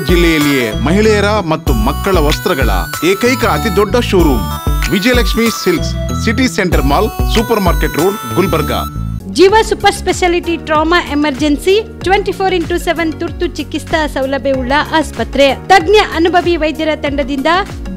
ಜಿಲ್ಲೆಯಲ್ಲಿಯೇ ಮಹಿಳೆಯರ ಮತ್ತು ಮಕ್ಕಳ ವಸ್ತ್ರಗಳ ಏಕೈಕ ಅತಿ ದೊಡ್ಡ showroom Vijayalakshmi Silks, City Centre Mall, Super Market road, Gulbarga. ಜೀವ Super speciality trauma emergency 24x7 ತುರ್ತು ಚಿಕಿತ್ಸಾ ಸೌಲಭ್ಯವುಳ್ಳ ಆಸ್ಪತ್ರೆ. ತಜ್ಞ ಅನುಭವಿ ವೈದ್ಯರ ತಂಡದಿಂದ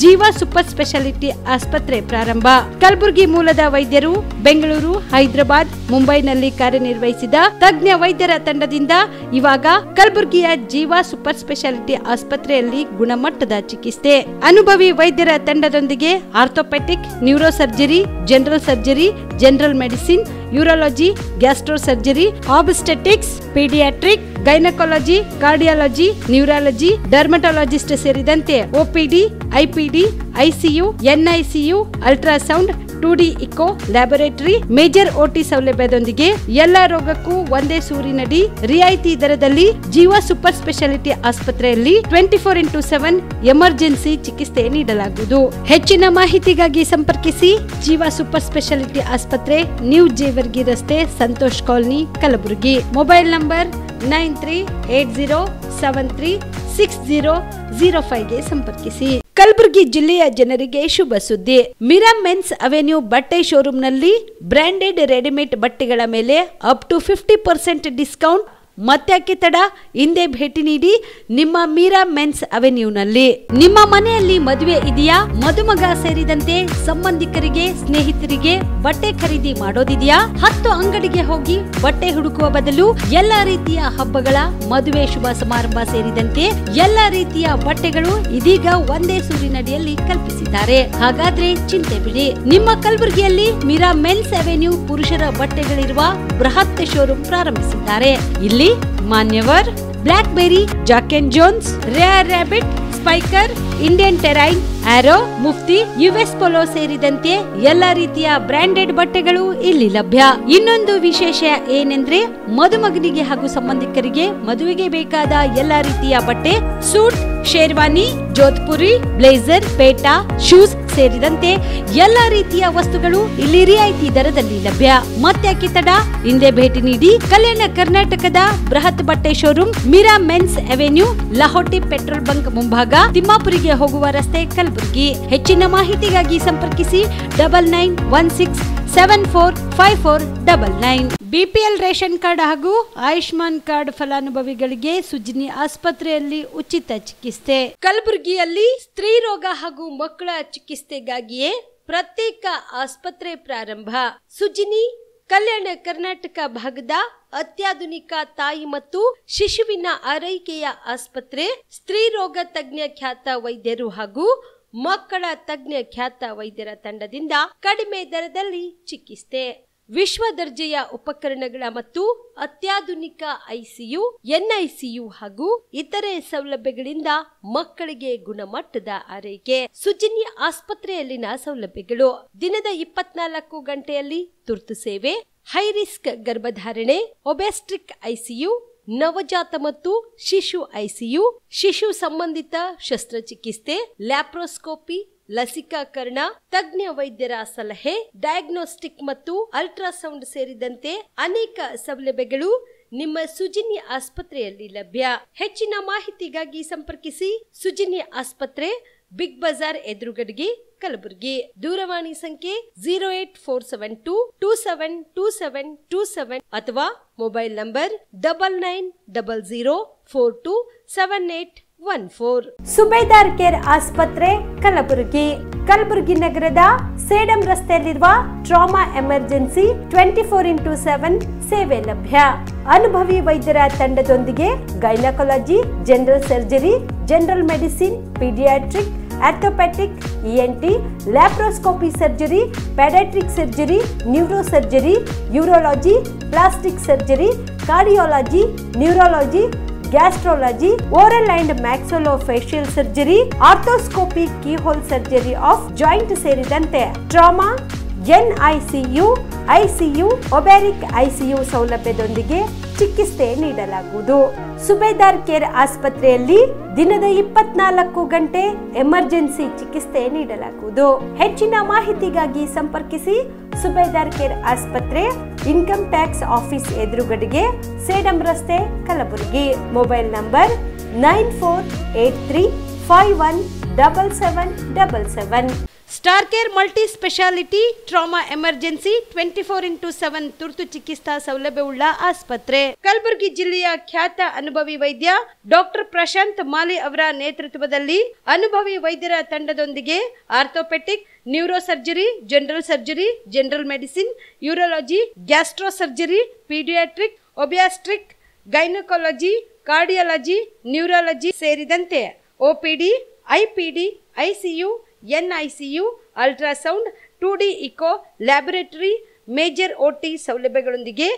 ಜೀವ ಸೂಪರ್ ಸ್ಪೆಷಾಲಿಟಿ ಆಸ್ಪತ್ರೆ ಪ್ರಾರಂಭ. ಕಲಬುರಗಿ ಮೂಲದ ವೈದ್ಯರು ಬೆಂಗಳೂರು, ಹೈದರಾಬಾದ್, ಮುಂಬೈನಲ್ಲಿ ಕಾರ್ಯನಿರ್ವಹಿಸಿದ ತಜ್ಞ ವೈದ್ಯರ ತಂಡದಿಂದ ಇವಾಗ ಕಲಬುರಗಿಯ ಜೀವ ಸೂಪರ್ ಸ್ಪೆಷಾಲಿಟಿ ಆಸ್ಪತ್ರೆಯಲ್ಲಿ ಗುಣಮಟ್ಟದ ಚಿಕಿತ್ಸೆ. ಅನುಭವಿ ವೈದ್ಯರ ತಂಡದೊಂದಿಗೆ orthopaedic, neuro surgery, general surgery, general medicine, urology, gastro surgery, obstetrics, paediatric, gynaecology, cardiology, neurology, dermatologist ಸೇರಿದಂತೆ OPD, IPD, ICU, NICU, ultrasound, 2D echo, laboratory, major OT ಸೌಲಭ್ಯದೊಂದಿಗೆ ಎಲ್ಲಾ ರೋಗಕ್ಕೂ ಒಂದೇ ಸೂರಿನಡಿ ರಿಯಾಯಿತಿ ದರದಲ್ಲಿ ಜೀವ ಸೂಪರ್ ಸ್ಪೆಷಾಲಿಟಿ ಆಸ್ಪತ್ರೆಯಲ್ಲಿ 24x7 ಎಮರ್ಜೆನ್ಸಿ ಚಿಕಿತ್ಸೆ ನೀಡಲಾಗುವುದು. ಹೆಚ್ಚಿನ ಮಾಹಿತಿಗಾಗಿ ಸಂಪರ್ಕಿಸಿ ಜೀವ ಸೂಪರ್ ಸ್ಪೆಷಾಲಿಟಿ ಆಸ್ಪತ್ರೆ, ನ್ಯೂ ಜೇವರ್ಗಿ ರಸ್ತೆ, Santosh Colony, Kalaburagi. Mobile number 9380736005 ಗೆ ಸಂಪರ್ಕಿಸಿ. ಕಲಬುರಗಿ ಜಿಲ್ಲೆಯ ಜನರಿಗೆ ಶುಭ ಸುದ್ದಿ. ಮಿರಾ ಮೆನ್ಸ್ ಅವೆನ್ಯೂ ಬಟ್ಟೆ ಶೋರೂಮ್ನಲ್ಲಿ ಬ್ರಾಂಡೆಡ್ ರೆಡಿಮೇಡ್ ಬಟ್ಟೆಗಳ ಮೇಲೆ ಅಪ್ ಟು 50% ಡಿಸ್ಕೌಂಟ್. ಮತ್ತ್ಯಾಕೆ ತಡ? ಹಿಂದೆ ಭೇಟಿ ನೀಡಿ ನಿಮ್ಮ ಮೀರಾ ಮೆನ್ಸ್ ಅವೆನ್ಯೂನಲ್ಲಿ. ನಿಮ್ಮ ಮನೆಯಲ್ಲಿ ಮದುವೆ ಇದೆಯಾ? ಮದುಮಗ ಸೇರಿದಂತೆ ಸಂಬಂಧಿಕರಿಗೆ, ಸ್ನೇಹಿತರಿಗೆ ಬಟ್ಟೆ ಖರೀದಿ ಮಾಡೋದಿದೆಯಾ? 10 ಅಂಗಡಿಗೆ ಹೋಗಿ ಬಟ್ಟೆ ಹುಡುಕುವ ಬದಲು ಎಲ್ಲಾ ರೀತಿಯ ಹಬ್ಬಗಳ, ಮದುವೆ, ಶುಭ ಸಮಾರಂಭ ಸೇರಿದಂತೆ ಎಲ್ಲಾ ರೀತಿಯ ಬಟ್ಟೆಗಳು ಇದೀಗ ಒಂದೇ ಸೂರಿನಡಿಯಲ್ಲಿ ಕಲ್ಪಿಸಿದ್ದಾರೆ. ಹಾಗಾದ್ರೆ ಚಿಂತೆ ಬಿಡಿ. ನಿಮ್ಮ ಕಲಬುರಗಿಯಲ್ಲಿ ಮೀರಾ ಮೆನ್ಸ್ ಅವೆನ್ಯೂ ಪುರುಷರ ಬಟ್ಟೆಗಳಿರುವ ಬೃಹತ್ ಶೋರೂಮ್ ಪ್ರಾರಂಭಿಸಿದ್ದಾರೆ. ಇಲ್ಲಿ Manyavar, Blackberry, Jack and Jones, Rare Rabbit, Spykar, Indian Terrain, Arrow, Mufti, US Polo ಸೇರಿದಂತೆ ಎಲ್ಲಾ ರೀತಿಯ ಬ್ರಾಂಡೆಡ್ ಬಟ್ಟೆಗಳು ಇಲ್ಲಿ ಲಭ್ಯ. ಇನ್ನೊಂದು ವಿಶೇಷ ಏನೆಂದ್ರೆ ಮದುಮಗನಿಗೆ ಹಾಗೂ ಸಂಬಂಧಿಕರಿಗೆ ಮದುವೆಗೆ ಬೇಕಾದ ಎಲ್ಲಾ ರೀತಿಯ ಬಟ್ಟೆ, ಸೂಟ್, ಶೇರ್ವಾನಿ, ಜೋಧ್ಪುರಿ, ಬ್ಲೇಸರ್, ಪೇಟಾ, ಶೂಸ್ ಸೇರಿದಂತೆ ಎಲ್ಲಾ ರೀತಿಯ ವಸ್ತುಗಳು ಇಲ್ಲಿ ರಿಯಾಯಿತಿ ದರದಲ್ಲಿ ಲಭ್ಯ. ಮತ್ತ್ಯಾಕೆ ತಡ? ಹಿಂದೆ ಭೇಟಿ ನೀಡಿ. ಕಲ್ಯಾಣ ಕರ್ನಾಟಕದ ಬೃಹತ್ ಬಟ್ಟೆ showroom Meera men's avenue, Lahoti petrol bunk ಮುಂಭಾಗ, ತಿಮ್ಮಾಪುರಿಗೆ ಹೋಗುವ ರಸ್ತೆ, ಕಲಬುರಗಿ. ಹೆಚ್ಚಿನ ಮಾಹಿತಿಗಾಗಿ ಸಂಪರ್ಕಿಸಿ 9916745499. ಬಿಪಿಎಲ್ ರೇಷನ್ ಕಾರ್ಡ್ ಹಾಗೂ ಆಯುಷ್ಮಾನ್ ಕಾರ್ಡ್ ಫಲಾನುಭವಿಗಳಿಗೆ ಸುಜ್ನಿ ಆಸ್ಪತ್ರೆಯಲ್ಲಿ ಉಚಿತ ಚಿಕಿತ್ಸೆ. ಕಲಬುರಗಿಯಲ್ಲಿ ಸ್ತ್ರೀ ರೋಗ ಹಾಗೂ ಮಕ್ಕಳ ಚಿಕಿತ್ಸೆಗಾಗಿಯೇ ಪ್ರತ್ಯೇಕ ಆಸ್ಪತ್ರೆ ಪ್ರಾರಂಭ. ಸುಜ್ನಿ ಕಲ್ಯಾಣ ಕರ್ನಾಟಕ ಭಾಗದ ಅತ್ಯಾಧುನಿಕ ತಾಯಿ ಮತ್ತು ಶಿಶುವಿನ ಆರೈಕೆಯ ಆಸ್ಪತ್ರೆ. ಸ್ತ್ರೀ ರೋಗ ತಜ್ಞ ಖ್ಯಾತ ವೈದ್ಯರು ಹಾಗೂ ಮಕ್ಕಳ ತಜ್ಞ ಖ್ಯಾತ ವೈದ್ಯರ ತಂಡದಿಂದ ಕಡಿಮೆ ದರದಲ್ಲಿ ಚಿಕಿತ್ಸೆ. ವಿಶ್ವ ದರ್ಜೆಯ ಉಪಕರಣಗಳ ಮತ್ತು ಅತ್ಯಾಧುನಿಕ ಐಸಿಯು, ಎನ್ಐಸಿಯು ಹಾಗೂ ಇತರೆ ಸೌಲಭ್ಯಗಳಿಂದ ಮಕ್ಕಳಿಗೆ ಗುಣಮಟ್ಟದ ಆರೈಕೆ. ಸುಜ್ನಿ ಆಸ್ಪತ್ರೆಯಲ್ಲಿನ ಸೌಲಭ್ಯಗಳು: ದಿನದ 24 ಗಂಟೆಯಲ್ಲಿ ತುರ್ತು ಸೇವೆ, ಹೈ ರಿಸ್ಕ್ ಗರ್ಭಧಾರಣೆ, ಒಬೆಸ್ಟ್ರಿಕ್ ಐಸಿಯು, ನವಜಾತ ಮತ್ತು ಶಿಶು ಐಸಿಯು, ಶಿಶು ಸಂಬಂಧಿತ ಶಸ್ತ್ರಚಿಕಿತ್ಸೆ, ಲ್ಯಾಪ್ರೋಸ್ಕೋಪಿ, ಲಸಿಕಾಕರಣ, ತಜ್ಞ ವೈದ್ಯರ ಸಲಹೆ, ಡಯಾಗ್ನೋಸ್ಟಿಕ್ ಮತ್ತು ಅಲ್ಟ್ರಾಸೌಂಡ್ ಸೇರಿದಂತೆ ಅನೇಕ ಸೌಲಭ್ಯಗಳು ನಿಮ್ಮ ಸುಜ್ನಿ ಆಸ್ಪತ್ರೆಯಲ್ಲಿ ಲಭ್ಯ. ಹೆಚ್ಚಿನ ಮಾಹಿತಿಗಾಗಿ ಸಂಪರ್ಕಿಸಿ ಸುಜ್ನಿ ಆಸ್ಪತ್ರೆ, ಬಿಗ್ ಬಜಾರ್ ಎದುರುಗಡೆಗೆ, ಕಲಬುರಗಿ. ದೂರವಾಣಿ ಸಂಖ್ಯೆ 08472272727 ಅಥವಾ ಮೊಬೈಲ್ ನಂಬರ್ 9900427814. ಸುಬೇದಾರ್ ಕೇರ್ ಆಸ್ಪತ್ರೆ, ಕಲಬುರಗಿ. ಕಲಬುರಗಿ ನಗರದ ಸೇಡಂ ರಸ್ತೆಯಲ್ಲಿರುವ ಟ್ರಾಮಾ ಎಮರ್ಜೆನ್ಸಿ 24x7 ಸೇವೆ ಲಭ್ಯ. ಅನುಭವಿ ವೈದ್ಯರ ತಂಡದೊಂದಿಗೆ gynaecology, general surgery, general medicine, paediatric, orthopaedic, ENT, laparoscopy surgery, paediatric surgery, neuro surgery, urology, plastic surgery, cardiology, neurology, gastrology, oral and maxillofacial surgery, arthroscopy, keyhole surgery of joint ಸೇರಿದಂತೆ trauma, NICU, ICU, obstetric ICU ಸೌಲಭ್ಯದೊಂದಿಗೆ ಚಿಕಿತ್ಸೆ ನೀಡಲಾಗುವುದು. ಸುಬೇದಾರ್ care ಆಸ್ಪತ್ರೆಯಲ್ಲಿ ದಿನದ 24 ಗಂಟೆ emergency ಚಿಕಿತ್ಸೆ ನೀಡಲಾಗುವುದು. ಹೆಚ್ಚಿನ ಮಾಹಿತಿಗಾಗಿ ಸಂಪರ್ಕಿಸಿ ಸುಬೇದಾರ್ ಕೇರ್ ಆಸ್ಪತ್ರೆ, ಇನ್ಕಮ್ ಟ್ಯಾಕ್ಸ್ ಆಫೀಸ್ ಎದುರುಗಡೆಗೆ, ಸೇಡಂ ರಸ್ತೆ, Kalaburagi. Mobile number 9483517777. Star care multi speciality trauma emergency 24x7 ತುರ್ತು ಚಿಕಿತ್ಸಾ ಸೌಲಭ್ಯವುಳ್ಳ ಆಸ್ಪತ್ರೆ. ಕಲಬುರಗಿ ಜಿಲ್ಲೆಯ ಖ್ಯಾತ ಅನುಭವಿ ವೈದ್ಯ ಡಾಕ್ಟರ್ ಪ್ರಶಾಂತ್ ಮಾಲಿ ಅವರ ನೇತೃತ್ವದಲ್ಲಿ ಅನುಭವಿ ವೈದ್ಯರ ತಂಡದೊಂದಿಗೆ orthopaedic, neuro surgery, general surgery, general medicine, urology, gastro surgery, paediatric, obstetric, gynaecology, cardiology, neurology ಸೇರಿದಂತೆ OPD, IPD, ICU, NICU, ultrasound, 2D echo, laboratory, major OT ಸೌಲಭ್ಯಗಳೊಂದಿಗೆ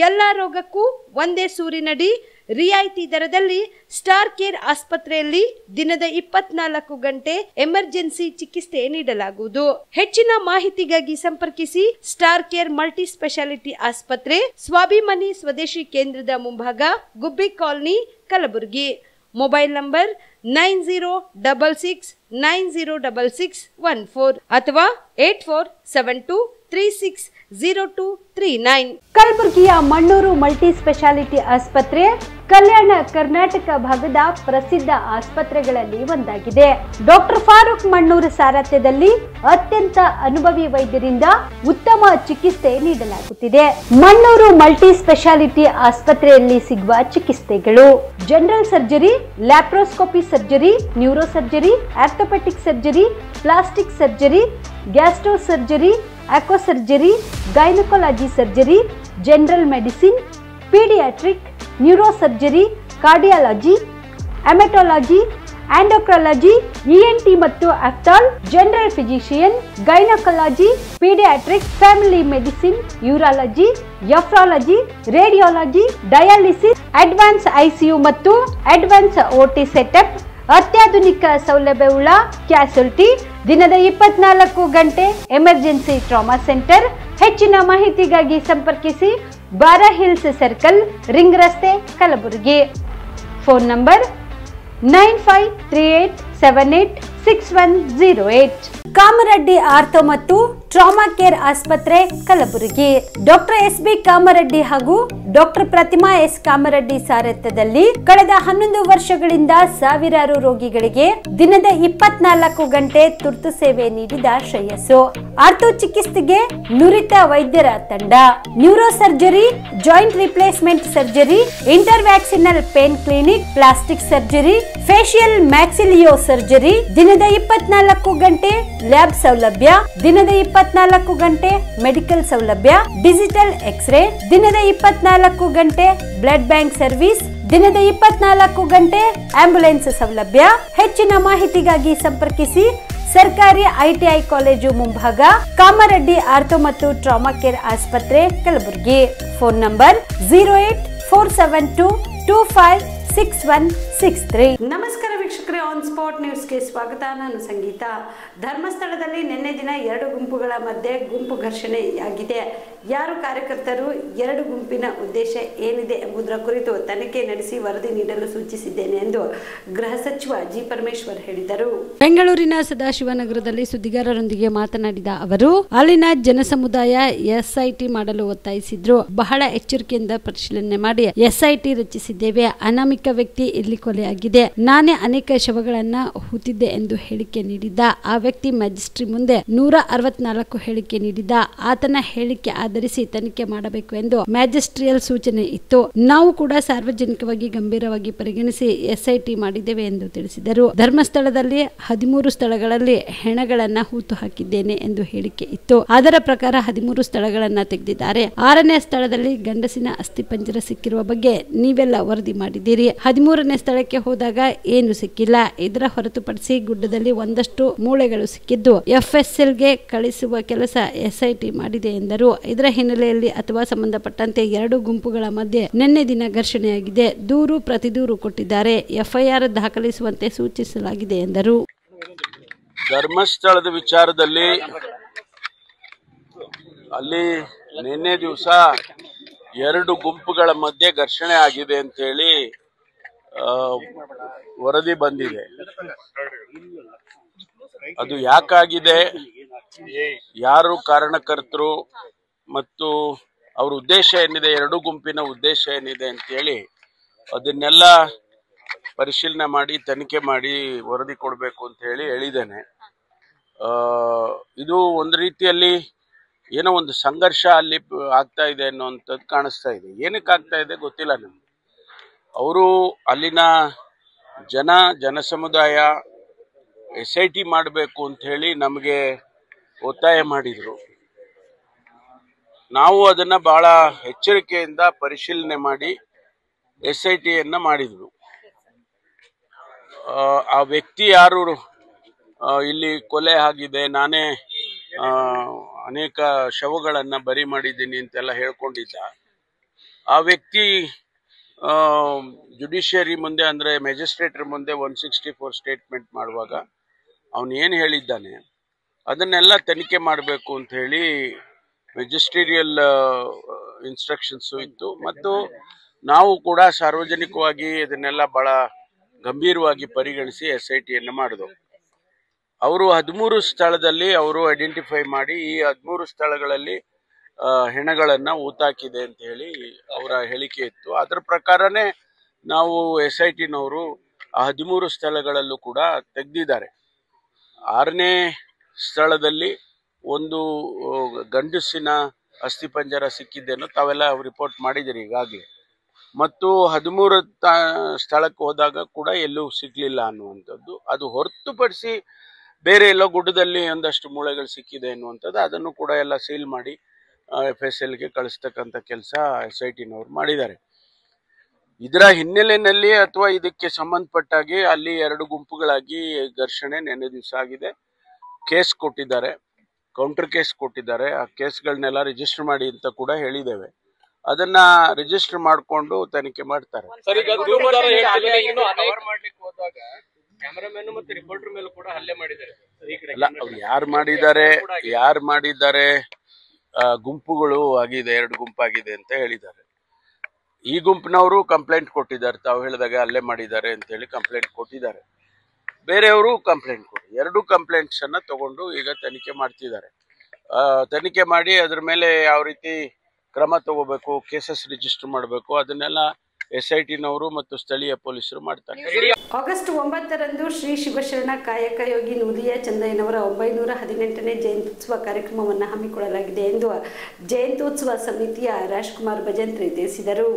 ಎಲ್ಲ ರೋಗಕ್ಕೂ ಒಂದೇ ಸೂರಿನಡಿ ರಿಯಾಯಿತಿ ದರದಲ್ಲಿ ಸ್ಟಾರ್ ಕೇರ್ ಆಸ್ಪತ್ರೆಯಲ್ಲಿ ದಿನದ 24 ಗಂಟೆ ಎಮರ್ಜೆನ್ಸಿ ಚಿಕಿತ್ಸೆ ನೀಡಲಾಗುವುದು. ಹೆಚ್ಚಿನ ಮಾಹಿತಿಗಾಗಿ ಸಂಪರ್ಕಿಸಿ ಸ್ಟಾರ್ ಕೇರ್ ಮಲ್ಟಿ ಸ್ಪೆಷಾಲಿಟಿ ಆಸ್ಪತ್ರೆ, ಸ್ವಾಭಿಮಾನಿ ಸ್ವದೇಶಿ ಕೇಂದ್ರದ ಮುಂಭಾಗ, ಗುಬ್ಬಿ ಕಾಲನಿ, ಕಲಬುರಗಿ. ಮೊಬೈಲ್ ನಂಬರ್ 9066906614 ಅಥವಾ 8472360239. ಕಲಬುರಗಿಯ ಮಣ್ಣೂರು ಮಲ್ಟಿ ಸ್ಪೆಷಾಲಿಟಿ ಆಸ್ಪತ್ರೆ ಕಲ್ಯಾಣ ಕರ್ನಾಟಕ ಭಾಗದ ಪ್ರಸಿದ್ಧ ಆಸ್ಪತ್ರೆಗಳಲ್ಲಿ ಒಂದಾಗಿದೆ. ಡಾಕ್ಟರ್ ಫಾರೂಕ್ ಮಣ್ಣೂರು ಸಾರಥ್ಯದಲ್ಲಿ ಅತ್ಯಂತ ಅನುಭವಿ ವೈದ್ಯರಿಂದ ಉತ್ತಮ ಚಿಕಿತ್ಸೆ ನೀಡಲಾಗುತ್ತಿದೆ. ಮಣ್ಣೂರು ಮಲ್ಟಿ ಸ್ಪೆಷಾಲಿಟಿ ಆಸ್ಪತ್ರೆಯಲ್ಲಿ ಸಿಗುವ ಚಿಕಿತ್ಸೆಗಳು: general surgery, laparoscopy surgery, neuro surgery, orthopaedic surgery, plastic surgery, gastro surgery, aqua surgery, gynaecology surgery, general medicine, paediatric, neuro surgery, cardiology, haematology, endocrinology, ENT ಮತ್ತು ophthal, general physician, gynaecology, paediatric, family medicine, urology, nephrology, radiology, dialysis, advance ICU ಮತ್ತು advance OT setup, ಅತ್ಯಾಧುನಿಕ ಸೌಲಭ್ಯವುಳ್ಳ ಕ್ಯಾಸುಲಿಟಿ, ದಿನದ 24 ಗಂಟೆ emergency trauma centre. ಹೆಚ್ಚಿನ ಮಾಹಿತಿಗಾಗಿ ಸಂಪರ್ಕಿಸಿ ಬಾರಾ hills Circle, ring ರಸ್ತೆ, Kalaburagi. Phone number 9538786108. Kamareddy ortho ಮತ್ತು ಟ್ರಾಮಾ ಕೇರ್ ಆಸ್ಪತ್ರೆ, ಕಲಬುರಗಿ. ಡಾಕ್ಟರ್ SB ಕಾಮರೆಡ್ಡಿ ಹಾಗೂ ಡಾಕ್ಟರ್ ಪ್ರತಿಮಾ S ಕಾಮರೆಡ್ಡಿ ಸಾರಥ್ಯದಲ್ಲಿ ಕಳೆದ 11 ವರ್ಷಗಳಿಂದ ಸಾವಿರಾರು ರೋಗಿಗಳಿಗೆ ದಿನದ 24 ಗಂಟೆ ತುರ್ತು ಸೇವೆ ನೀಡಿದ ಶ್ರೇಯಸ್ಸು. ಆರ್ಥೋ ಚಿಕಿತ್ಸೆಗೆ ನುರಿತ ವೈದ್ಯರ ತಂಡ, neuro surgery, joint replacement surgery, interventional pain clinic, plastic surgery, facial maxillo surgery, ದಿನದ 24 ಗಂಟೆ ಲ್ಯಾಬ್ ಸೌಲಭ್ಯ, ದಿನದ 24 ಗಂಟೆ ಮೆಡಿಕಲ್ ಸೌಲಭ್ಯ, ಡಿಜಿಟಲ್ ಎಕ್ಸ್ರೇ, ದಿನದ 24 ಗಂಟೆ ಬ್ಲಡ್ ಬ್ಯಾಂಕ್ ಸರ್ವಿಸ್, ದಿನದ 24 ಗಂಟೆ ಆಂಬ್ಯುಲೆನ್ಸ್ ಸೌಲಭ್ಯ. ಹೆಚ್ಚಿನ ಮಾಹಿತಿಗಾಗಿ ಸಂಪರ್ಕಿಸಿ ಸರ್ಕಾರಿ ITI ಕಾಲೇಜು ಮುಂಭಾಗ, ಕಾಮರೆಡ್ಡಿ ಆರ್ಥೋ ಮತ್ತು ಟ್ರಾಮಾ ಕೇರ್ ಆಸ್ಪತ್ರೆ, ಕಲಬುರಗಿ. Phone number 08472256163. ನಮಸ್ಕಾರ ವೀಕ್ಷಕರೇ, ಆನ್ ಸ್ಪಾಟ್ ನ್ಯೂಸ್ಗೆ ಸ್ವಾಗತ. ನಾನು ಸಂಗೀತ. ಧರ್ಮಸ್ಥಳದಲ್ಲಿ ನಿನ್ನೆ ದಿನ 2 ಗುಂಪುಗಳ ಮಧ್ಯೆ ಗುಂಪು ಘರ್ಷಣೆಯಾಗಿದೆ. ಯಾರು ಕಾರ್ಯಕರ್ತರು, 2 ಗುಂಪಿನ ಉದ್ದೇಶ ಏನಿದೆ ಎಂಬುದರ ಕುರಿತು ತನಿಖೆ ನಡೆಸಿ ವರದಿ ನೀಡಲು ಸೂಚಿಸಿದ್ದೇನೆ ಎಂದು ಗೃಹ ಸಚಿವ ಜಿ ಪರಮೇಶ್ವರ್ ಹೇಳಿದರು. ಬೆಂಗಳೂರಿನ ಸದಾಶಿವನಗರದಲ್ಲಿ ಸುದ್ದಿಗಾರರೊಂದಿಗೆ ಮಾತನಾಡಿದ ಅವರು, ಅಲ್ಲಿನ ಜನಸಮುದಾಯ SIT ಮಾಡಲು ಒತ್ತಾಯಿಸಿದ್ರು. ಬಹಳ ಎಚ್ಚರಿಕೆಯಿಂದ ಪರಿಶೀಲನೆ ಮಾಡಿ SIT ರಚಿಸಿದ್ದೇವೆ. ಅನಾಮಿಕ ವ್ಯಕ್ತಿ ಇಲ್ಲಿ ಕೊಲೆಯಾಗಿದೆ. ನಾನೇ ಅನೇಕ ಶವಗಳನ್ನ ಹೂತಿದ್ದೆ ಎಂದು ಹೇಳಿಕೆ ನೀಡಿದ್ದ. ಆ ವ್ಯಕ್ತಿ ಮ್ಯಾಜಿಸ್ಟ್ರಿ ಮುಂದೆ 164 ಹೇಳಿಕೆ ನೀಡಿದ್ದ. ಆತನ ಹೇಳಿಕೆ ಆಧರಿಸಿ ತನಿಖೆ ಮಾಡಬೇಕು ಎಂದು ಮ್ಯಾಜಿಸ್ಟ್ರಿಯಲ್ ಸೂಚನೆ ಇತ್ತು. ನಾವು ಕೂಡ ಸಾರ್ವಜನಿಕವಾಗಿ ಗಂಭೀರವಾಗಿ ಪರಿಗಣಿಸಿ SIT ಮಾಡಿದ್ದೇವೆ ಎಂದು ತಿಳಿಸಿದರು. ಧರ್ಮಸ್ಥಳದಲ್ಲಿ 13 ಸ್ಥಳಗಳಲ್ಲಿ ಹೆಣಗಳನ್ನ ಹೂತು ಹಾಕಿದ್ದೇನೆ ಎಂದು ಹೇಳಿಕೆ ಇತ್ತು. ಅದರ ಪ್ರಕಾರ 13 ಸ್ಥಳಗಳನ್ನ ತೆಗೆದಿದ್ದಾರೆ. 6ನೇ ಸ್ಥಳದಲ್ಲಿ ಗಂಡಸಿನ ಅಸ್ಥಿಪಂಜರ ಸಿಕ್ಕಿರುವ ಬಗ್ಗೆ ನೀವೆಲ್ಲ ವರದಿ ಮಾಡಿದ್ದೀರಿ. 13ನೇ ಸ್ಥಳಕ್ಕೆ ಹೋದಾಗ ಏನು ಸಿಕ್ಕಿಲ್ಲ. ಇದರ ಹೊರತುಪಡಿಸಿ ಗುಡ್ಡದಲ್ಲಿ ಒಂದಷ್ಟು ಮೂಳೆಗಳು ಸಿಕ್ಕಿದ್ದು FSLಗೆ ಕಳಿಸುವ ಕೆಲಸ SIT ಮಾಡಿದೆ ಎಂದರು. ಇದರ ಹಿನ್ನೆಲೆಯಲ್ಲಿ ಅಥವಾ ಸಂಬಂಧಪಟ್ಟಂತೆ 2 ಗುಂಪುಗಳ ಮಧ್ಯೆ ನಿನ್ನೆ ದಿನ ಘರ್ಷಣೆಯಾಗಿದೆ. ದೂರು ಪ್ರತಿದೂರು ಕೊಟ್ಟಿದ್ದಾರೆ. FIR ದಾಖಲಿಸುವಂತೆ ಸೂಚಿಸಲಾಗಿದೆ ಎಂದರು. ಧರ್ಮಸ್ಥಳದ ವಿಚಾರದಲ್ಲಿ ಅಲ್ಲಿ ನಿನ್ನೆ ದಿವಸ 2 ಗುಂಪುಗಳ ಮಧ್ಯೆ ಘರ್ಷಣೆ ಆಗಿದೆ ಅಂತ ಹೇಳಿ ವರದಿ ಬಂದಿದೆ. ಅದು ಯಾಕಾಗಿದೆ, ಯಾರು ಕಾರಣಕರ್ತರು ಮತ್ತು ಅವ್ರ ಉದ್ದೇಶ ಏನಿದೆ, 2 ಗುಂಪಿನ ಉದ್ದೇಶ ಏನಿದೆ ಅಂತ ಹೇಳಿ ಅದನ್ನೆಲ್ಲ ಪರಿಶೀಲನೆ ಮಾಡಿ ತನಿಖೆ ಮಾಡಿ ವರದಿ ಕೊಡಬೇಕು ಅಂತ ಹೇಳಿದ್ದೇನೆ. ಇದು ಒಂದು ರೀತಿಯಲ್ಲಿ ಏನೋ ಒಂದು ಸಂಘರ್ಷ ಅಲ್ಲಿ ಆಗ್ತಾ ಇದೆ ಅನ್ನುವಂಥದ್ದು ಕಾಣಿಸ್ತಾ ಇದೆ. ಏನಕ್ಕೆ ಆಗ್ತಾ ಇದೆ ಗೊತ್ತಿಲ್ಲ ನಮ್ಗೆ. ಅವರು ಅಲ್ಲಿನ ಜನಸಮುದಾಯ SIT ಮಾಡಬೇಕು ಅಂತ ಹೇಳಿ ನಮಗೆ ಒತ್ತಾಯ ಮಾಡಿದ್ರು. ನಾವು ಅದನ್ನ ಬಹಳ ಎಚ್ಚರಿಕೆಯಿಂದ ಪರಿಶೀಲನೆ ಮಾಡಿ SITಯನ್ನ ಮಾಡಿದ್ರು. ಆ ವ್ಯಕ್ತಿ ಯಾರು ಇಲ್ಲಿ ಕೊಲೆ ಆಗಿದೆ, ನಾನೇ ಅನೇಕ ಶವಗಳನ್ನ ಬರಿ ಮಾಡಿದ್ದೀನಿ ಅಂತೆಲ್ಲ ಹೇಳ್ಕೊಂಡಿದ್ದ ಆ ವ್ಯಕ್ತಿ ಜುಡಿಷಿಯರಿ ಮುಂದೆ ಅಂದ್ರೆ ಮ್ಯಾಜಿಸ್ಟ್ರೇಟರ್ ಮುಂದೆ 164 ಸ್ಟೇಟ್ಮೆಂಟ್ ಮಾಡುವಾಗ ಅವನು ಏನು ಹೇಳಿದ್ದಾನೆ ಅದನ್ನೆಲ್ಲ ತನಿಖೆ ಮಾಡಬೇಕು ಅಂತ ಹೇಳಿ ಮೆಜಿಸ್ಟ್ರೇರಿಯಲ್ ಇನ್ಸ್ಟ್ರಕ್ಷನ್ಸು ಇತ್ತು. ಮತ್ತು ನಾವು ಕೂಡ ಸಾರ್ವಜನಿಕವಾಗಿ ಇದನ್ನೆಲ್ಲ ಬಹಳ ಗಂಭೀರವಾಗಿ ಪರಿಗಣಿಸಿ SITಯನ್ನ ಮಾಡಿದವು. ಅವರು 13 ಸ್ಥಳದಲ್ಲಿ ಅವರು ಐಡೆಂಟಿಫೈ ಮಾಡಿ ಈ 13 ಸ್ಥಳಗಳಲ್ಲಿ ಹೆಣಗಳನ್ನ ಊತಾಕಿದೆ ಅಂತ ಹೇಳಿ ಅವರ ಹೇಳಿಕೆ ಇತ್ತು. ಅದರ ಪ್ರಕಾರನೇ ನಾವು SITನವರು ಆ 13 ಸ್ಥಳಗಳಲ್ಲೂ ಕೂಡ ತೆಗೆದಿದ್ದಾರೆ. 6ನೇ ಸ್ಥಳದಲ್ಲಿ ಒಂದು ಗಂಡಸಿನ ಅಸ್ಥಿಪಂಜರ ಸಿಕ್ಕಿದ್ದೇನೋ ತಾವೆಲ್ಲ ರಿಪೋರ್ಟ್ ಮಾಡಿದಿರಿ ಈಗಾಗಲೇ. ಮತ್ತು 13 ಸ್ಥಳಕ್ಕೆ ಹೋದಾಗ ಕೂಡ ಎಲ್ಲೂ ಸಿಗ್ಲಿಲ್ಲ ಅನ್ನುವಂಥದ್ದು. ಅದು ಹೊರತುಪಡಿಸಿ ಬೇರೆ ಎಲ್ಲೋ ಗುಡ್ಡದಲ್ಲಿ ಒಂದಷ್ಟು ಮೂಳೆಗಳು ಸಿಕ್ಕಿದೆ ಅನ್ನುವಂಥದ್ದು, ಅದನ್ನು ಕೂಡ ಎಲ್ಲ ಸೀಲ್ ಮಾಡಿ FSLಗೆ ಕಳಿಸ್ತಕ್ಕಂಥ ಕೆಲಸ SITನವರು ಮಾಡಿದ್ದಾರೆ. ಇದರ ಹಿನ್ನೆಲೆಯಲ್ಲಿ ಅಥವಾ ಇದಕ್ಕೆ ಸಂಬಂಧಪಟ್ಟಾಗಿ ಅಲ್ಲಿ 2 ಗುಂಪುಗಳಾಗಿ ಘರ್ಷಣೆ ನೆನ್ನೆ ದಿವಸ ಆಗಿದೆ. ಕೇಸ್ ಕೊಟ್ಟಿದ್ದಾರೆ, ಕೌಂಟರ್ ಕೇಸ್ ಕೊಟ್ಟಿದ್ದಾರೆ. ಆ ಕೇಸ್ಗಳನ್ನೆಲ್ಲ ರಿಜಿಸ್ಟರ್ ಮಾಡಿ ಅಂತ ಕೂಡ ಹೇಳಿದ್ದೇವೆ. ಅದನ್ನ ರಿಜಿಸ್ಟರ್ ಮಾಡಿಕೊಂಡು ತನಿಖೆ ಮಾಡ್ತಾರೆ. ಅಲ್ಲ, ಅವ್ರು ಯಾರು ಮಾಡಿದ್ದಾರೆ ಗುಂಪುಗಳು ಆಗಿದೆ, 2 ಗುಂಪಾಗಿದೆ ಅಂತ ಹೇಳಿದ್ದಾರೆ. ಈ ಗುಂಪಿನವರು ಕಂಪ್ಲೇಂಟ್ ಕೊಟ್ಟಿದ್ದಾರೆ, ತಾವು ಹೇಳಿದಾಗ ಅಲ್ಲೇ ಮಾಡಿದ್ದಾರೆ ಅಂತ ಹೇಳಿ ಕಂಪ್ಲೇಂಟ್ ಕೊಟ್ಟಿದ್ದಾರೆ. ಬೇರೆಯವರು ಕಂಪ್ಲೇಂಟ್ ಕೊಡಿ, 2 ಕಂಪ್ಲೇಂಟ್ಸ್ ಅನ್ನ ತಗೊಂಡು ಈಗ ತನಿಖೆ ಮಾಡ್ತಿದ್ದಾರೆ. ತನಿಖೆ ಮಾಡಿ ಅದ್ರ ಮೇಲೆ ಯಾವ ರೀತಿ ಕ್ರಮ ತಗೋಬೇಕು, ಕೇಸಸ್ ರಿಜಿಸ್ಟರ್ ಮಾಡಬೇಕು, ಅದನ್ನೆಲ್ಲ SITನವರು ಮತ್ತು ಸ್ಥಳೀಯ ಪೊಲೀಸರು ಮಾಡ್ತಾರೆ. ಆಗಸ್ಟ್ 9ರಂದು ಶ್ರೀ ಶಿವಶರಣ ಕಾಯಕ ಯೋಗಿ ನೂಲಿಯ ಚಂದಯ್ಯನವರ 918ನೇ ಜಯಂತ್ಯುತ್ಸವ ಕಾರ್ಯಕ್ರಮವನ್ನು ಹಮ್ಮಿಕೊಳ್ಳಲಾಗಿದೆ ಎಂದು ಜಯಂತ್ಯುತ್ಸವ ಸಮಿತಿಯ ರಾಜ್ಕುಮಾರ್ ಭಜಂತ್ರಿ ತಿಳಿಸಿದರು.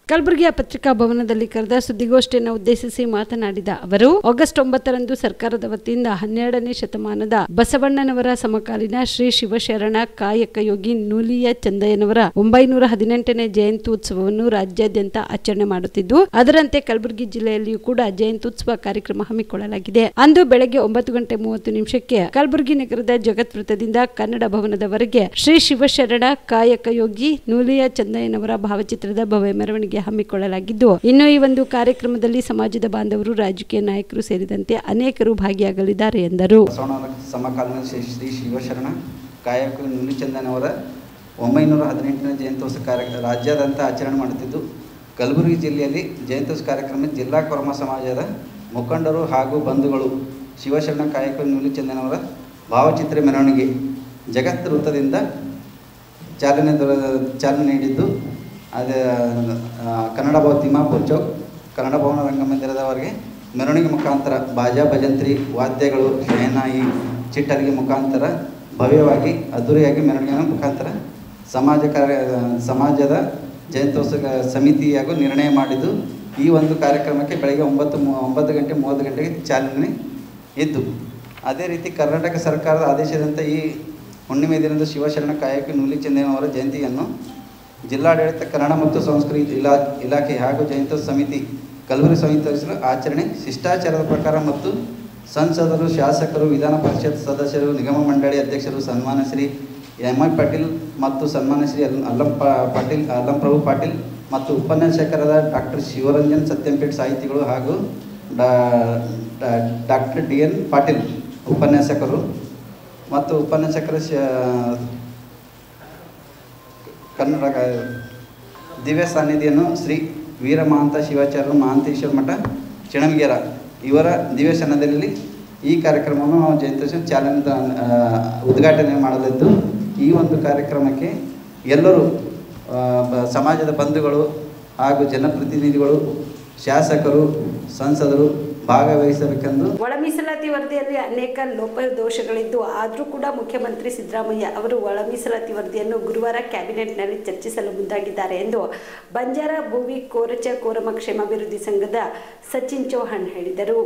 ಕಲಬುರಗಿಯ ಪತ್ರಿಕಾ ಭವನದಲ್ಲಿ ಕರೆದ ಸುದ್ದಿಗೋಷ್ಠಿಯನ್ನು ಉದ್ದೇಶಿಸಿ ಮಾತನಾಡಿದ ಅವರು, ಆಗಸ್ಟ್ 9ರಂದು ಸರ್ಕಾರದ ವತಿಯಿಂದ 12ನೇ ಶತಮಾನದ ಬಸವಣ್ಣನವರ ಸಮಕಾಲೀನ ಶ್ರೀ ಶಿವಶರಣ ಕಾಯಕ ಯೋಗಿ ನೂಲಿಯ ಚಂದಯ್ಯನವರ 918ನೇ ಜಯಂತ್ಯುತ್ಸವವನ್ನು ರಾಜ್ಯಾದ್ಯಂತ ಆಚರಣೆ ಮಾಡುತ್ತಿದ್ದು, ಅದರಂತೆ ಕಲಬುರಗಿ ಜಿಲ್ಲೆಯಲ್ಲಿಯೂ ಕೂಡ ಜಯಂತ್ಯುತ್ಸವ ಕಾರ್ಯಕ್ರಮ ಹಮ್ಮಿಕೊಳ್ಳಲಾಗಿದೆ. ಅಂದು ಬೆಳಗ್ಗೆ 9:30 ಕಲಬುರಗಿ ನಗರದ ಜಗತ್ ವೃತ್ತದಿಂದ ಕನ್ನಡ ಭವನದವರೆಗೆ ಶ್ರೀ ಶಿವಶರಣ ಕಾಯಕ ಯೋಗಿ ನೂಲಿಯ ಚಂದಯ್ಯನವರ ಭಾವಚಿತ್ರದ ಭವ್ಯ ಮೆರವಣಿಗೆ ಹಮ್ಮಿಕೊಳ್ಳಲಾಗಿದ್ದು, ಇನ್ನು ಈ ಒಂದು ಕಾರ್ಯಕ್ರಮದಲ್ಲಿ ಸಮಾಜದ ಬಾಂಧವರು, ರಾಜಕೀಯ ನಾಯಕರು ಸೇರಿದಂತೆ ಅನೇಕರು ಭಾಗಿಯಾಗಲಿದ್ದಾರೆ ಎಂದರು. ಸಮಕಾಲೀನ ಶ್ರೀ ಶಿವಶರಣ ಕಾಯಕ ನೂಲಿ ಚಂದಯ್ಯನವರ 918ನೇ ಜಯಂತ್ಯೋತ್ಸವ ರಾಜ್ಯಾದ್ಯಂತ ಆಚರಣೆ ಮಾಡುತ್ತಿದ್ದು, ಕಲಬುರಗಿ ಜಿಲ್ಲೆಯಲ್ಲಿ ಜಯಂತ್ಯೋತ್ಸವ ಕಾರ್ಯಕ್ರಮ ಜಿಲ್ಲಾ ಕೊರಮ ಸಮಾಜದ ಮುಖಂಡರು ಹಾಗೂ ಬಂಧುಗಳು ಶಿವಶರಣ ಕಾಯಕ ನೂಲಿ ಚಂದಯ್ಯನವರ ಭಾವಚಿತ್ರ ಮೆರವಣಿಗೆ ಜಗತ್ ವೃತ್ತದಿಂದ ಚಾಲನೆ ನೀಡಿದ್ದು, ಅದು ಕನ್ನಡ ಭವನ ತಿಮ್ಮಾಪುರ ಚೌಕ್ ಕನ್ನಡ ಭವನ ರಂಗಮಂದಿರದವರೆಗೆ ಮೆರವಣಿಗೆ ಮುಖಾಂತರ ಬಾಜಾ ಭಜಂತ್ರಿ ವಾದ್ಯಗಳು ಶಹನಾಯಿ ಚಿಟ್ಟರಿಗೆ ಮುಖಾಂತರ ಭವ್ಯವಾಗಿ ಅದ್ದೂರಿಯಾಗಿ ಮೆರವಣಿಗೆ ಮುಖಾಂತರ ಸಮಾಜದ ಜಯಂತ್ಯೋತ್ಸವ ಸಮಿತಿಯಾಗೂ ನಿರ್ಣಯ ಮಾಡಿದ್ದು, ಈ ಒಂದು ಕಾರ್ಯಕ್ರಮಕ್ಕೆ ಬೆಳಗ್ಗೆ 9:30 ಚಾಲನೆ ಇದ್ದು, ಅದೇ ರೀತಿ ಕರ್ನಾಟಕ ಸರ್ಕಾರದ ಆದೇಶದಂತೆ ಈ ಹುಣ್ಣಿಮೆ ದಿನದ ಶಿವಶರಣ ಕಾಯಕ ನೂಲಿ ಚಂದಯ್ಯನವರ ಜಯಂತಿಯನ್ನು ಜಿಲ್ಲಾಡಳಿತ ಕನ್ನಡ ಮತ್ತು ಸಂಸ್ಕೃತಿ ಇಲಾಖೆ ಹಾಗೂ ಜಯಂತ್ಯೋತ್ಸವ ಸಮಿತಿ ಕಲಬುರಗಿ ಸಂಯುಕ್ತ ಆಚರಣೆ ಶಿಷ್ಟಾಚಾರದ ಪ್ರಕಾರ ಮತ್ತು ಸಂಸದರು, ಶಾಸಕರು, ವಿಧಾನ ಪರಿಷತ್ ಸದಸ್ಯರು, ನಿಗಮ ಮಂಡಳಿ ಅಧ್ಯಕ್ಷರು ಸನ್ಮಾನ್ಯ ಶ್ರೀ MI ಪಾಟೀಲ್ ಮತ್ತು ಸನ್ಮಾನ್ಯ ಶ್ರೀ ಅಲ್ಲಂಪ್ರಭು ಪಾಟೀಲ್ ಮತ್ತು ಉಪನ್ಯಾಸಕರಾದ ಡಾಕ್ಟರ್ ಶಿವರಂಜನ್ ಸತ್ಯಂಪೇಟ್ ಸಾಹಿತಿಗಳು ಹಾಗೂ ಡಾಕ್ಟರ್ DN ಪಾಟೀಲ್ ಉಪನ್ಯಾಸಕರು ಮತ್ತು ಉಪನ್ಯಾಸಕರ ಕನ್ನಡ ದಿವ್ಯ ಸಾನ್ನಿಧ್ಯವನ್ನು ಶ್ರೀ ವೀರಮಹಾಂತ ಶಿವಾಚಾರ್ಯರು ಮಹಾಂತೇಶ್ವರ ಮಠ ಚಿಣಮಗೇರ ಇವರ ದಿವ್ಯ ಸನ್ನದಲ್ಲಿ ಈ ಕಾರ್ಯಕ್ರಮವನ್ನು ನಾವು ಜಯಂತ್ಯೋತ್ಸವ ಚಾಲನೆ ಉದ್ಘಾಟನೆ ಮಾಡಲಿದ್ದು, ಈ ಒಂದು ಕಾರ್ಯಕ್ರಮಕ್ಕೆ ಎಲ್ಲರೂ ಸಮಾಜದ ಬಂಧುಗಳು ಹಾಗೂ ಜನಪ್ರತಿನಿಧಿಗಳು, ಶಾಸಕರು ಸಂಸದರು ಭಾಗವಹಿಸಬೇಕೆಂದು. ಒಳ ಮೀಸಲಾತಿ ವರದಿಯಲ್ಲಿ ಅನೇಕ ಲೋಪದೋಷಗಳಿದ್ದು ಆದರೂ ಕೂಡ ಮುಖ್ಯಮಂತ್ರಿ ಸಿದ್ದರಾಮಯ್ಯ ಅವರು ಒಳ ಮೀಸಲಾತಿ ವರದಿಯನ್ನು ಗುರುವಾರ ಕ್ಯಾಬಿನೆಟ್ನಲ್ಲಿ ಚರ್ಚಿಸಲು ಮುಂದಾಗಿದ್ದಾರೆ ಎಂದು ಬಂಜಾರ ಭೂವಿ ಕೋರಚ ಕೋರಮ ಕ್ಷೇಮಾಭಿವೃದ್ಧಿ ಸಂಘದ ಸಚಿನ್ ಚೌಹಾಣ್ ಹೇಳಿದರು.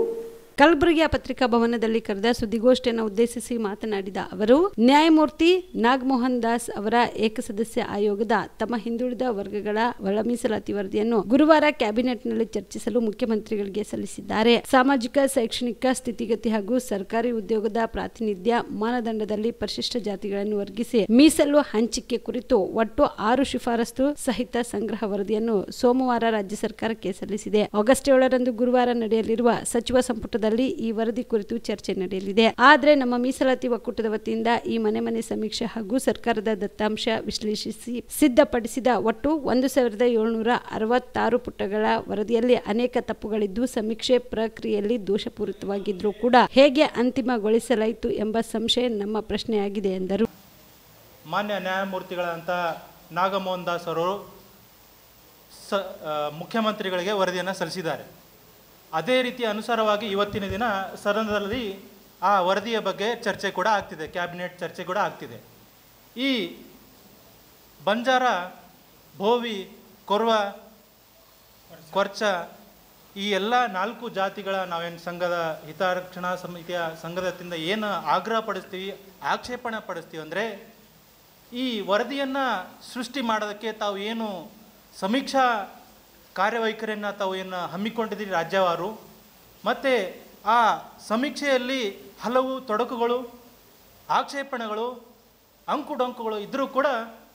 ಕಲಬುರಗಿಯ ಪತ್ರಿಕಾ ಭವನದಲ್ಲಿ ಕರೆದ ಸುದ್ದಿಗೋಷ್ಠಿಯನ್ನು ಉದ್ದೇಶಿಸಿ ಮಾತನಾಡಿದ ಅವರು, ನ್ಯಾಯಮೂರ್ತಿ ನಾಗಮೋಹನ್ ದಾಸ್ ಅವರ ಏಕಸದಸ್ಯ ಆಯೋಗದ ತಮ್ಮ ಹಿಂದುಳಿದ ವರ್ಗಗಳ ಒಳ ಮೀಸಲಾತಿ ವರದಿಯನ್ನು ಗುರುವಾರ ಕ್ಯಾಬಿನೆಟ್ನಲ್ಲಿ ಚರ್ಚಿಸಲು ಮುಖ್ಯಮಂತ್ರಿಗಳಿಗೆ ಸಲ್ಲಿಸಿದ್ದಾರೆ. ಸಾಮಾಜಿಕ ಶೈಕ್ಷಣಿಕ ಸ್ಥಿತಿಗತಿ ಹಾಗೂ ಸರ್ಕಾರಿ ಉದ್ಯೋಗದ ಪ್ರಾತಿನಿಧ್ಯ ಮಾನದಂಡದಲ್ಲಿ ಪರಿಶಿಷ್ಟ ಜಾತಿಗಳನ್ನು ವರ್ಗಿಸಿ ಮೀಸಲು ಹಂಚಿಕೆ ಕುರಿತು ಒಟ್ಟು 6 ಶಿಫಾರಸು ಸಹಿತ ಸಂಗ್ರಹ ವರದಿಯನ್ನು ಸೋಮವಾರ ರಾಜ್ಯ ಸರ್ಕಾರಕ್ಕೆ ಸಲ್ಲಿಸಿದೆ. ಆಗಸ್ಟ್ 7ರಂದು ಗುರುವಾರ ನಡೆಯಲಿರುವ ಸಚಿವ ಸಂಪುಟ ಈ ವರದಿ ಕುರಿತು ಚರ್ಚೆ ನಡೆಯಲಿದೆ. ಆದರೆ ನಮ್ಮ ಮೀಸಲಾತಿ ಒಕ್ಕೂಟದ ವತಿಯಿಂದ ಈ ಮನೆ ಸಮೀಕ್ಷೆ ಹಾಗೂ ಸರ್ಕಾರದ ದತ್ತಾಂಶ ವಿಶ್ಲೇಷಿಸಿ ಸಿದ್ಧಪಡಿಸಿದ ಒಟ್ಟು 1766 ಪುಟಗಳ ವರದಿಯಲ್ಲಿ ಅನೇಕ ತಪ್ಪುಗಳಿದ್ದು ಸಮೀಕ್ಷೆ ಪ್ರಕ್ರಿಯೆಯಲ್ಲಿ ದೋಷಪೂರಿತವಾಗಿದ್ರೂ ಕೂಡ ಹೇಗೆ ಅಂತಿಮಗೊಳಿಸಲಾಯಿತು ಎಂಬ ಸಂಶಯ ನಮ್ಮ ಪ್ರಶ್ನೆಯಾಗಿದೆ ಎಂದರು. ಮಾನ್ಯ ನ್ಯಾಯಮೂರ್ತಿಗಳಂತ ನಾಗಮೋಹನ್ ದಾಸ್ ಅವರು ಮುಖ್ಯಮಂತ್ರಿಗಳಿಗೆ ವರದಿಯನ್ನು ಸಲ್ಲಿಸಿದ್ದಾರೆ. ಅದೇ ರೀತಿಯ ಅನುಸಾರವಾಗಿ ಇವತ್ತಿನ ದಿನ ಸದನದಲ್ಲಿ ಆ ವರದಿಯ ಬಗ್ಗೆ ಚರ್ಚೆ ಕೂಡ ಆಗ್ತಿದೆ, ಕ್ಯಾಬಿನೆಟ್ ಚರ್ಚೆ ಕೂಡ ಆಗ್ತಿದೆ. ಈ ಬಂಜಾರ, ಭೋವಿ, ಕೊರ್ವ, ಕೊರ್ಚ ಈ ಎಲ್ಲ 4 ಜಾತಿಗಳ ನಾವೇನು ಸಂಘದ ಹಿತರಕ್ಷಣಾ ಸಮಿತಿಯ ಸಂಘದಿಂದ ಏನು ಆಗ್ರಹ ಪಡಿಸ್ತೀವಿ, ಆಕ್ಷೇಪಣೆ ಪಡಿಸ್ತೀವಿ ಅಂದರೆ ಈ ವರದಿಯನ್ನು ಸೃಷ್ಟಿ ಮಾಡೋದಕ್ಕೆ ತಾವು ಏನು ಸಮೀಕ್ಷಾ ಕಾರ್ಯವೈಖರಿಯನ್ನು ತಾವು ಏನು ಹಮ್ಮಿಕೊಂಡಿದ್ದೀರಿ ರಾಜ್ಯವಾರು, ಮತ್ತು ಆ ಸಮೀಕ್ಷೆಯಲ್ಲಿ ಹಲವು ತೊಡಕುಗಳು, ಆಕ್ಷೇಪಣೆಗಳು, ಅಂಕುಡೊಂಕುಗಳು ಇದ್ದರೂ ಕೂಡ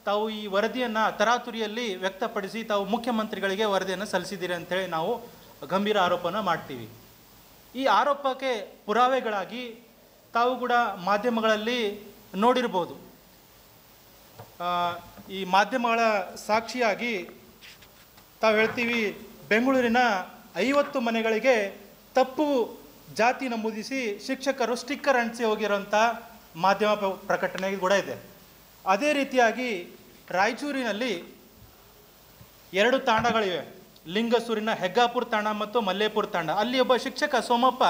ತಾವು ಈ ವರದಿಯನ್ನು ತರಾತುರಿಯಲ್ಲಿ ವ್ಯಕ್ತಪಡಿಸಿ ತಾವು ಮುಖ್ಯಮಂತ್ರಿಗಳಿಗೆ ವರದಿಯನ್ನು ಸಲ್ಲಿಸಿದ್ದೀರಿ ಅಂತೇಳಿ ನಾವು ಗಂಭೀರ ಆರೋಪನ ಮಾಡ್ತೀವಿ. ಈ ಆರೋಪಕ್ಕೆ ಪುರಾವೆಗಳಾಗಿ ತಾವು ಕೂಡ ಮಾಧ್ಯಮಗಳಲ್ಲಿ ನೋಡಿರ್ಬೋದು. ಈ ಮಾಧ್ಯಮಗಳ ಸಾಕ್ಷಿಯಾಗಿ ತಾವು ಹೇಳ್ತೀವಿ, ಬೆಂಗಳೂರಿನ 50 ಮನೆಗಳಿಗೆ ತಪ್ಪು ಜಾತಿ ನಮೂದಿಸಿ ಶಿಕ್ಷಕರು ಸ್ಟಿಕ್ಕರ್ ಅಂಟಿಸಿ ಹೋಗಿರೋಂಥ ಮಾಧ್ಯಮ ಪ್ರಕಟಣೆ ಕೂಡ ಇದೆ. ಅದೇ ರೀತಿಯಾಗಿ ರಾಯಚೂರಿನಲ್ಲಿ 2 ತಾಂಡಗಳಿವೆ, ಲಿಂಗಸೂರಿನ ಹೆಗ್ಗಾಪುರ ತಾಂಡ ಮತ್ತು ಮಲ್ಲೇಪುರ ತಾಂಡ. ಅಲ್ಲಿ ಒಬ್ಬ ಶಿಕ್ಷಕ ಸೋಮಪ್ಪ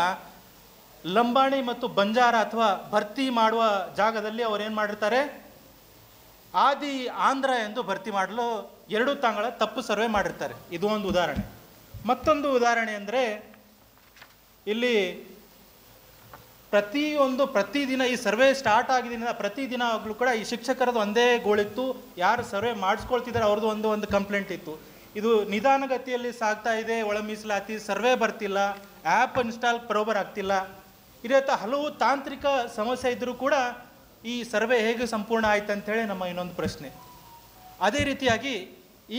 ಲಂಬಾಣಿ ಮತ್ತು ಬಂಜಾರ ಅಥವಾ ಭರ್ತಿ ಮಾಡುವ ಜಾಗದಲ್ಲಿ ಅವರೇನು ಮಾಡಿರ್ತಾರೆ, ಆದಿ ಆಂಧ್ರ ಎಂದು ಭರ್ತಿ ಮಾಡಲು 2 ತಾಂಗಳ ತಪ್ಪು ಸರ್ವೆ ಮಾಡಿರ್ತಾರೆ. ಇದು ಒಂದು ಉದಾಹರಣೆ. ಮತ್ತೊಂದು ಉದಾಹರಣೆ ಅಂದರೆ ಇಲ್ಲಿ ಪ್ರತಿದಿನ ಈ ಸರ್ವೆ ಸ್ಟಾರ್ಟ್ ಆಗಿದ್ದರಿಂದ ಪ್ರತಿದಿನವಾಗಲೂ ಕೂಡ ಈ ಶಿಕ್ಷಕರದ್ದು ಒಂದೇ ಗೋಳಿತ್ತು, ಯಾರು ಸರ್ವೆ ಮಾಡಿಸ್ಕೊಳ್ತಿದ್ದಾರೆ ಅವ್ರದ್ದು ಒಂದು ಕಂಪ್ಲೇಂಟ್ ಇತ್ತು. ಇದು ನಿಧಾನಗತಿಯಲ್ಲಿ ಸಾಗ್ತಾ ಇದೆ, ಒಳ ಮೀಸಲಾತಿ ಸರ್ವೆ ಬರ್ತಿಲ್ಲ, ಆ್ಯಪ್ ಇನ್ಸ್ಟಾಲ್ ಬರೋಬರ್ ಆಗ್ತಿಲ್ಲ, ಇದೇ ಹಲವು ತಾಂತ್ರಿಕ ಸಮಸ್ಯೆ ಇದ್ದರೂ ಕೂಡ ಈ ಸರ್ವೆ ಹೇಗೆ ಸಂಪೂರ್ಣ ಆಯ್ತು ಅಂಥೇಳಿ ನಮ್ಮ ಇನ್ನೊಂದು ಪ್ರಶ್ನೆ. ಅದೇ ರೀತಿಯಾಗಿ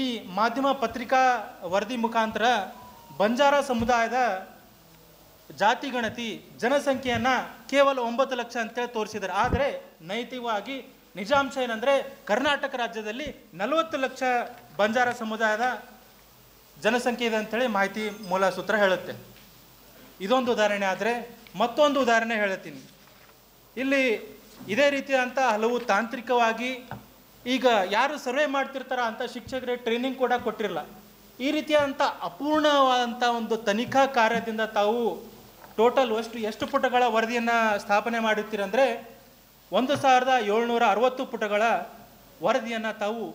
ಈ ಮಾಧ್ಯಮ ಪತ್ರಿಕಾ ವರದಿ ಮುಖಾಂತರ ಬಂಜಾರ ಸಮುದಾಯದ ಜಾತಿ ಗಣತಿ ಜನಸಂಖ್ಯೆಯನ್ನು ಕೇವಲ 9 ಲಕ್ಷ ಅಂತೇಳಿ ತೋರಿಸಿದ್ದಾರೆ. ಆದರೆ ನೈತಿಕವಾಗಿ ನಿಜಾಂಶ ಏನಂದರೆ ಕರ್ನಾಟಕ ರಾಜ್ಯದಲ್ಲಿ 40 ಲಕ್ಷ ಬಂಜಾರ ಸಮುದಾಯದ ಜನಸಂಖ್ಯೆ ಇದೆ ಅಂಥೇಳಿ ಮಾಹಿತಿ ಮೂಲ ಸೂತ್ರ ಹೇಳುತ್ತೆ. ಇದೊಂದು ಉದಾಹರಣೆ. ಆದರೆ ಮತ್ತೊಂದು ಉದಾಹರಣೆ ಹೇಳ್ತೀನಿ. ಇಲ್ಲಿ ಇದೇ ರೀತಿಯಾದಂಥ ಹಲವು ತಾಂತ್ರಿಕವಾಗಿ ಈಗ ಯಾರು ಸರ್ವೆ ಮಾಡ್ತಿರ್ತಾರ ಅಂತ ಶಿಕ್ಷಕರಿಗೆ ಟ್ರೈನಿಂಗ್ ಕೂಡ ಕೊಟ್ಟಿರಲ್ಲ. ಈ ರೀತಿಯಾದಂಥ ಅಪೂರ್ಣವಾದಂಥ ಒಂದು ತನಿಖಾ ಕಾರ್ಯದಿಂದ ತಾವು ಟೋಟಲ್ ಎಷ್ಟು ಪುಟಗಳ ವರದಿಯನ್ನು ಸ್ಥಾಪನೆ ಮಾಡಿರ್ತೀರಂದರೆ 1760 ಪುಟಗಳ ವರದಿಯನ್ನು ತಾವು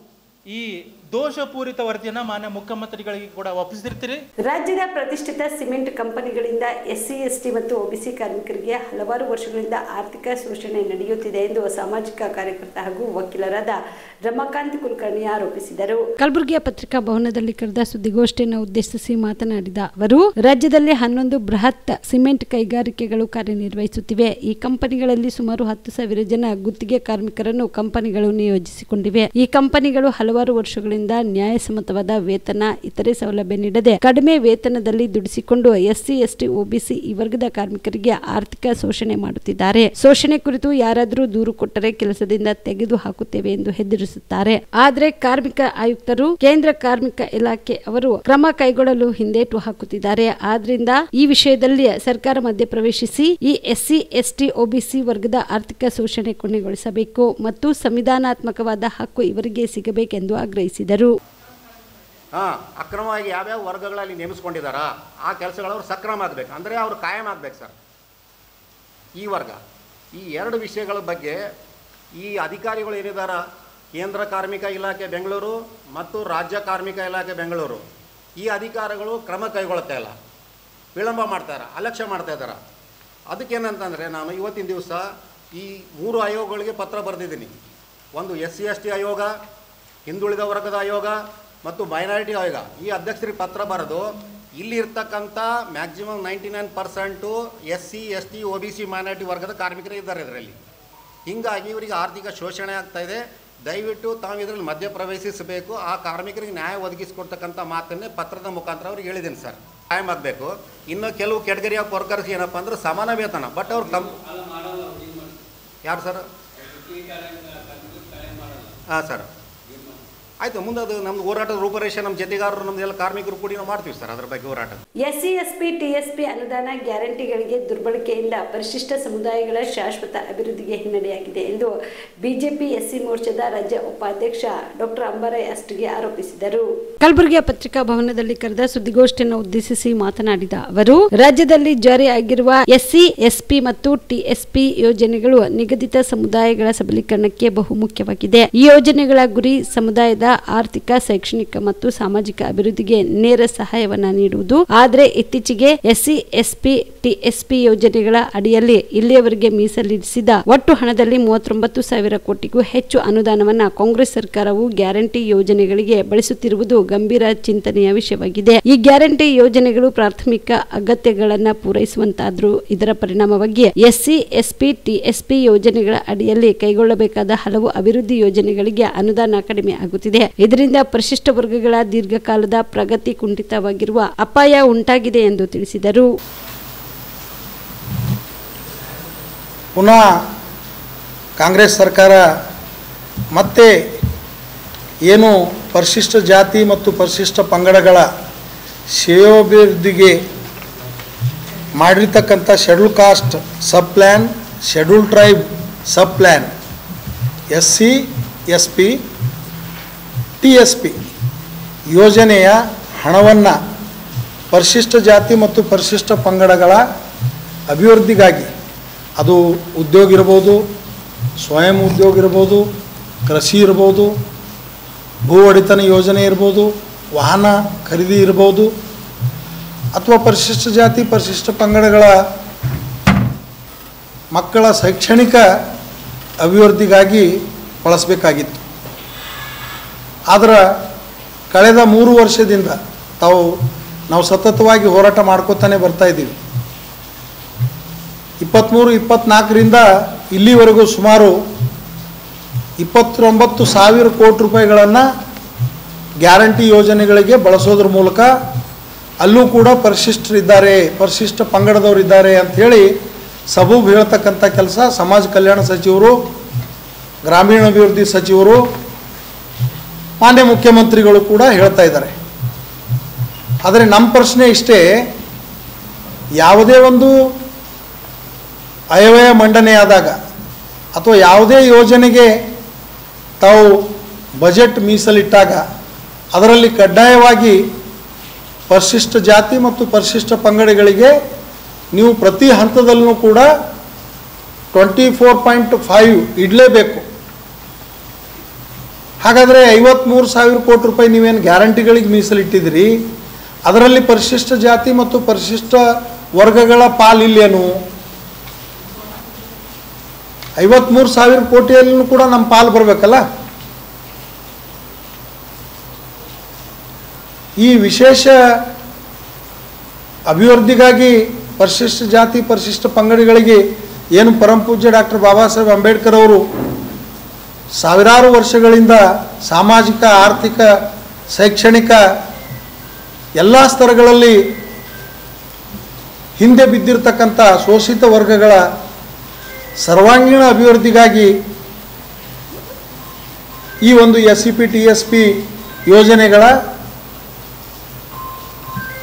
ಈ ದೋಷಪೂರಿತ ವರದಿಯನ್ನು ಮಾನ್ಯ ಮುಖ್ಯಮಂತ್ರಿಗಳಿಗೆ ಕೂಡ ಒಪ್ಪಿಸಿರ್ತೀರಿ. ರಾಜ್ಯದ ಪ್ರತಿಷ್ಠಿತ ಸಿಮೆಂಟ್ ಕಂಪನಿಗಳಿಂದ SC ST ಮತ್ತು OBC ಕಾರ್ಮಿಕರಿಗೆ ಹಲವಾರು ವರ್ಷಗಳಿಂದ ಆರ್ಥಿಕ ಶೋಷಣೆ ನಡೆಯುತ್ತಿದೆ ಎಂದು ಸಾಮಾಜಿಕ ಕಾರ್ಯಕರ್ತ ಹಾಗೂ ವಕೀಲರಾದ ರಮಾಕಾಂತ್ ಕುಲಕರ್ಣಿ ಆರೋಪಿಸಿದರು. ಕಲಬುರಗಿಯ ಪತ್ರಿಕಾ ಭವನದಲ್ಲಿ ಕರೆದ ಸುದ್ದಿಗೋಷ್ಠಿಯನ್ನು ಉದ್ದೇಶಿಸಿ ಮಾತನಾಡಿದ ಅವರು, ರಾಜ್ಯದಲ್ಲಿ 11 ಬೃಹತ್ ಸಿಮೆಂಟ್ ಕೈಗಾರಿಕೆಗಳು ಕಾರ್ಯನಿರ್ವಹಿಸುತ್ತಿವೆ. ಈ ಕಂಪನಿಗಳಲ್ಲಿ ಸುಮಾರು 10,000 ಜನ ಗುತ್ತಿಗೆ ಕಾರ್ಮಿಕರನ್ನು ಕಂಪನಿಗಳು ನಿಯೋಜಿಸಿಕೊಂಡಿವೆ. ಈ ಕಂಪನಿಗಳು ಹಲವಾರು ವರ್ಷಗಳಿಂದ ನ್ಯಾಯಸಮ್ಮತವಾದ ವೇತನ, ಇತರೆ ಸೌಲಭ್ಯ ನೀಡದೆ ಕಡಿಮೆ ವೇತನದಲ್ಲಿ ದುಡಿಸಿಕೊಂಡು SC ST OBC ಈ ವರ್ಗದ ಕಾರ್ಮಿಕರಿಗೆ ಆರ್ಥಿಕ ಶೋಷಣೆ ಮಾಡುತ್ತಿದ್ದಾರೆ. ಶೋಷಣೆ ಕುರಿತು ಯಾರಾದರೂ ದೂರು ಕೊಟ್ಟರೆ ಕೆಲಸದಿಂದ ತೆಗೆದು ಹಾಕುತ್ತೇವೆ ಎಂದು ಹೆದರಿಸುತ್ತಾರೆ. ಆದರೆ ಕಾರ್ಮಿಕ ಆಯುಕ್ತರು, ಕೇಂದ್ರ ಕಾರ್ಮಿಕ ಇಲಾಖೆ ಅವರು ಕ್ರಮ ಕೈಗೊಳ್ಳಲು ಹಿಂದೇಟು ಹಾಕುತ್ತಿದ್ದಾರೆ. ಆದ್ರಿಂದ ಈ ವಿಷಯದಲ್ಲಿ ಸರ್ಕಾರ ಮಧ್ಯಪ್ರವೇಶಿಸಿ ಈ SC ST OBC ವರ್ಗದ ಆರ್ಥಿಕ ಶೋಷಣೆ ಕೊನೆಗೊಳಿಸಬೇಕು ಮತ್ತು ಸಂವಿಧಾನಾತ್ಮಕವಾದ ಹಕ್ಕು ಇವರಿಗೆ ಸಿಗಬೇಕೆಂದು ಆಗ್ರಹಿಸಿದರು. ಅಕ್ರಮವಾಗಿ ಯಾವ್ಯಾವ ವರ್ಗಗಳಲ್ಲಿ ನೇಮಿಸ್ಕೊಂಡಿದ್ದಾರಾ ಆ ಕೆಲಸಗಳು ಅವ್ರು ಸಕ್ರಮ ಆಗಬೇಕು, ಅಂದರೆ ಅವರು ಕಾಯಂ ಆಗಬೇಕು ಸರ್. ಈ ವರ್ಗ ಈ ಎರಡು ವಿಷಯಗಳ ಬಗ್ಗೆ ಈ ಅಧಿಕಾರಿಗಳು ಏನಿದ್ದಾರೆ, ಕೇಂದ್ರ ಕಾರ್ಮಿಕ ಇಲಾಖೆ ಬೆಂಗಳೂರು ಮತ್ತು ರಾಜ್ಯ ಕಾರ್ಮಿಕ ಇಲಾಖೆ ಬೆಂಗಳೂರು, ಈ ಅಧಿಕಾರಿಗಳು ಕ್ರಮ ಕೈಗೊಳ್ತಾ ಇಲ್ಲ, ವಿಳಂಬ ಮಾಡ್ತಾರೆ, ಅಲಕ್ಷ್ಯ ಮಾಡ್ತಾ ಇದ್ದಾರೆ. ಅದಕ್ಕೇನಂತಂದರೆ ನಾನು ಇವತ್ತಿನ ದಿವಸ ಈ 3 ಆಯೋಗಗಳಿಗೆ ಪತ್ರ ಬರೆದಿದ್ದೀನಿ. ಒಂದು SC/ST ಆಯೋಗ, ಹಿಂದುಳಿದ ವರ್ಗದ ಆಯೋಗ ಮತ್ತು ಮೈನಾರಿಟಿ ಆಯೋಗ. ಈ ಅಧ್ಯಕ್ಷರಿಗೆ ಪತ್ರ ಬರೆದು ಇಲ್ಲಿ ಇರ್ತಕ್ಕಂಥ ಮ್ಯಾಕ್ಸಿಮಮ್ 99% SC/ST OBC ಮೈನಾರಿಟಿ ವರ್ಗದ ಕಾರ್ಮಿಕರೇ ಇದ್ದಾರೆ ಇದರಲ್ಲಿ. ಹೀಗಾಗಿ ಇವರಿಗೆ ಆರ್ಥಿಕ ಶೋಷಣೆ ಆಗ್ತಾಯಿದೆ. ದಯವಿಟ್ಟು ತಾವು ಇದರಲ್ಲಿ ಮಧ್ಯಪ್ರವೇಶಿಸಬೇಕು, ಆ ಕಾರ್ಮಿಕರಿಗೆ ನ್ಯಾಯ ಒದಗಿಸಿಕೊಡ್ತಕ್ಕಂಥ ಮಾತನ್ನೇ ಪತ್ರದ ಮುಖಾಂತರ ಅವ್ರಿಗೆ ಹೇಳಿದ್ದೀನಿ ಸರ್. ಕಾಯಂ ಆಗಬೇಕು. ಇನ್ನು ಕೆಲವು ಕ್ಯಾಟಗರಿ ಆಫ್ ವರ್ಕರ್ಸ್ ಏನಪ್ಪ ಅಂದ್ರೆ ಸಮಾನ ವೇತನ, ಬಟ್ ಅವ್ರು ಯಾರು ಸರ್? ಹಾಂ ಸರ್, ಆಯಿತು. ಮುಂದೆ ಅದು ನಮ್ದು ಹೋರಾಟದ ರೂಪರೇಷೆ ನಮ್ಮ ಜತೆಗಾರರು ನಮ್ದೆಲ್ಲ ಕಾರ್ಮಿಕರು ಕೂಡಿ ನಾವು ಮಾಡ್ತೀವಿ ಸರ್ ಅದ್ರ ಬಗ್ಗೆ ಹೋರಾಟ. SC, SP, TSP ಅನುದಾನ ಗ್ಯಾರಂಟಿಗಳಿಗೆ ದುರ್ಬಳಕೆಯಿಂದ ಪರಿಶಿಷ್ಟ ಸಮುದಾಯಗಳ ಶಾಶ್ವತ ಅಭಿವೃದ್ಧಿಗೆ ಹಿನ್ನಡೆಯಾಗಿದೆ ಎಂದು ಬಿಜೆಪಿ SC ಮೋರ್ಚಾದ ರಾಜ್ಯ ಉಪಾಧ್ಯಕ್ಷ ಡಾಕ್ಟರ್ ಅಂಬಾರಾಯ್ ಅಷ್ಟಗಿ ಆರೋಪಿಸಿದರು. ಕಲಬುರಗಿಯ ಪತ್ರಿಕಾ ಭವನದಲ್ಲಿ ಕರೆದ ಸುದ್ದಿಗೋಷ್ಠಿಯನ್ನು ಉದ್ದೇಶಿಸಿ ಮಾತನಾಡಿದ ಅವರು, ರಾಜ್ಯದಲ್ಲಿ ಜಾರಿಯಾಗಿರುವ SC, SP ಮತ್ತು TSP ಯೋಜನೆಗಳು ನಿಗದಿತ ಸಮುದಾಯಗಳ ಸಬಲೀಕರಣಕ್ಕೆ ಬಹುಮುಖ್ಯವಾಗಿದೆ. ಈ ಯೋಜನೆಗಳ ಗುರಿ ಸಮುದಾಯದ ಆರ್ಥಿಕ, ಶೈಕ್ಷಣಿಕ ಮತ್ತು ಸಾಮಾಜಿಕ ಅಭಿವೃದ್ಧಿಗೆ ನೇರ ಸಹಾಯವನ್ನ ನೀಡುವುದು. ಆದರೆ ಇತ್ತೀಚೆಗೆ SC, SP, TSP ಯೋಜನೆಗಳ ಅಡಿಯಲ್ಲಿ ಇಲ್ಲಿಯವರೆಗೆ ಮೀಸಲಿರಿಸಿದ ಒಟ್ಟು ಹಣದಲ್ಲಿ 39,000 ಕೋಟಿಗೂ ಹೆಚ್ಚು ಅನುದಾನವನ್ನ ಕಾಂಗ್ರೆಸ್ ಸರ್ಕಾರವು ಗ್ಯಾರಂಟಿ ಯೋಜನೆಗಳಿಗೆ ಬಳಸುತ್ತಿರುವುದು ಗಂಭೀರ ಚಿಂತನೆಯ ವಿಷಯವಾಗಿದೆ. ಈ ಗ್ಯಾರಂಟಿ ಯೋಜನೆಗಳು ಪ್ರಾಥಮಿಕ ಅಗತ್ಯಗಳನ್ನ ಪೂರೈಸುವಂತಾದ್ರೂ ಇದರ ಪರಿಣಾಮವಾಗಿ SC, SP, TSP ಯೋಜನೆಗಳ ಅಡಿಯಲ್ಲಿ ಕೈಗೊಳ್ಳಬೇಕಾದ ಹಲವು ಅಭಿವೃದ್ಧಿ ಯೋಜನೆಗಳಿಗೆ ಅನುದಾನ ಕಡಿಮೆ ಆಗುತ್ತಿದೆ. ಇದರಿಂದ ಪರಿಶಿಷ್ಟ ವರ್ಗಗಳ ದೀರ್ಘಕಾಲದ ಪ್ರಗತಿ ಕುಂಠಿತವಾಗಿರುವ ಅಪಾಯ ಉಂಟಾಗಿದೆ ಎಂದು ತಿಳಿಸಿದರು. ಪುನಃ ಕಾಂಗ್ರೆಸ್ ಸರ್ಕಾರ ಮತ್ತೆ ಏನು ಪರಿಶಿಷ್ಟ ಜಾತಿ ಮತ್ತು ಪರಿಶಿಷ್ಟ ಪಂಗಡಗಳ ಶ್ರೇಯೋಭಿವೃದ್ಧಿಗೆ ಮಾಡಿರ್ತಕ್ಕಂಥ ಶೆಡ್ಯೂಲ್ ಕಾಸ್ಟ್ ಸಬ್ ಪ್ಲ್ಯಾನ್, ಶೆಡ್ಯೂಲ್ ಟ್ರೈಬ್ ಸಬ್ ಪ್ಲ್ಯಾನ್, SC, SP, TSP ಯೋಜನೆಯ ಹಣವನ್ನು ಪರಿಶಿಷ್ಟ ಜಾತಿ ಮತ್ತು ಪರಿಶಿಷ್ಟ ಪಂಗಡಗಳ ಅಭಿವೃದ್ಧಿಗಾಗಿ, ಅದು ಉದ್ಯೋಗ ಇರ್ಬೋದು, ಸ್ವಯಂ ಉದ್ಯೋಗ ಇರ್ಬೋದು, ಕೃಷಿ ಇರ್ಬೋದು, ಭೂ ಒಡೆತನ ಯೋಜನೆ ಇರ್ಬೋದು, ವಾಹನ ಖರೀದಿ ಇರ್ಬೋದು, ಅಥವಾ ಪರಿಶಿಷ್ಟ ಜಾತಿ ಪರಿಶಿಷ್ಟ ಪಂಗಡಗಳ ಮಕ್ಕಳ ಶೈಕ್ಷಣಿಕ ಅಭಿವೃದ್ಧಿಗಾಗಿ ಬಳಸಬೇಕಾಗಿತ್ತು. ಆದರೆ ಕಳೆದ 3 ವರ್ಷದಿಂದ ನಾವು ಸತತವಾಗಿ ಹೋರಾಟ ಮಾಡ್ಕೋತಾನೆ ಬರ್ತಾ ಇದ್ದೀವಿ. 23-24ರಿಂದ ಇಲ್ಲಿವರೆಗೂ ಸುಮಾರು 29,000 ಕೋಟಿ ರೂಪಾಯಿಗಳನ್ನು ಗ್ಯಾರಂಟಿ ಯೋಜನೆಗಳಿಗೆ ಬಳಸೋದ್ರ ಮೂಲಕ ಅಲ್ಲೂ ಕೂಡ ಪರಿಶಿಷ್ಟರಿದ್ದಾರೆ, ಪರಿಶಿಷ್ಟ ಪಂಗಡದವರಿದ್ದಾರೆ ಅಂಥೇಳಿ ಸಬೂಬ್ ಹೇಳ್ತಕ್ಕಂಥ ಕೆಲಸ ಸಮಾಜ ಕಲ್ಯಾಣ ಸಚಿವರು, ಗ್ರಾಮೀಣಾಭಿವೃದ್ಧಿ ಸಚಿವರು, ಮಾನ್ಯ ಮುಖ್ಯಮಂತ್ರಿಗಳು ಕೂಡ ಹೇಳ್ತಾ ಇದ್ದಾರೆ. ಆದರೆ ನಮ್ಮ ಪ್ರಶ್ನೆ ಇಷ್ಟೇ, ಯಾವುದೇ ಒಂದು ಆಯವ್ಯಯ ಮಂಡನೆಯಾದಾಗ ಅಥವಾ ಯಾವುದೇ ಯೋಜನೆಗೆ ತಾವು ಬಜೆಟ್ ಮೀಸಲಿಟ್ಟಾಗ ಅದರಲ್ಲಿ ಕಡ್ಡಾಯವಾಗಿ ಪರಿಶಿಷ್ಟ ಜಾತಿ ಮತ್ತು ಪರಿಶಿಷ್ಟ ಪಂಗಡಗಳಿಗೆ ನೀವು ಪ್ರತಿ ಹಂತದಲ್ಲೂ ಕೂಡ 24.5 ಇಡಲೇಬೇಕು. ಹಾಗಾದರೆ 53,000 ಕೋಟಿ ರೂಪಾಯಿ ನೀವೇನು ಗ್ಯಾರಂಟಿಗಳಿಗೆ ಮೀಸಲಿಟ್ಟಿದ್ದೀರಿ, ಅದರಲ್ಲಿ ಪರಿಶಿಷ್ಟ ಜಾತಿ ಮತ್ತು ಪರಿಶಿಷ್ಟ ವರ್ಗಗಳ ಪಾಲಿಲ್ಲೇನು? 53,000 ಕೋಟಿಯಲ್ಲೂ ಕೂಡ ನಮ್ಮ ಪಾಲು ಬರಬೇಕಲ್ಲ. ಈ ವಿಶೇಷ ಅಭಿವೃದ್ಧಿಗಾಗಿ ಪರಿಶಿಷ್ಟ ಜಾತಿ ಪರಿಶಿಷ್ಟ ಪಂಗಡಗಳಿಗೆ ಏನು ಪರಮಪೂಜ್ಯ ಡಾಕ್ಟರ್ ಬಾಬಾ ಸಾಹೇಬ್ ಅಂಬೇಡ್ಕರ್ ಅವರು ಸಾವಿರಾರು ವರ್ಷಗಳಿಂದ ಸಾಮಾಜಿಕ, ಆರ್ಥಿಕ, ಶೈಕ್ಷಣಿಕ ಎಲ್ಲ ಸ್ತರಗಳಲ್ಲಿ ಹಿಂದೆ ಬಿದ್ದಿರತಕ್ಕಂಥ ಶೋಷಿತ ವರ್ಗಗಳ ಸರ್ವಾಂಗೀಣ ಅಭಿವೃದ್ಧಿಗಾಗಿ ಈ ಒಂದು SCP TSP ಯೋಜನೆಗಳ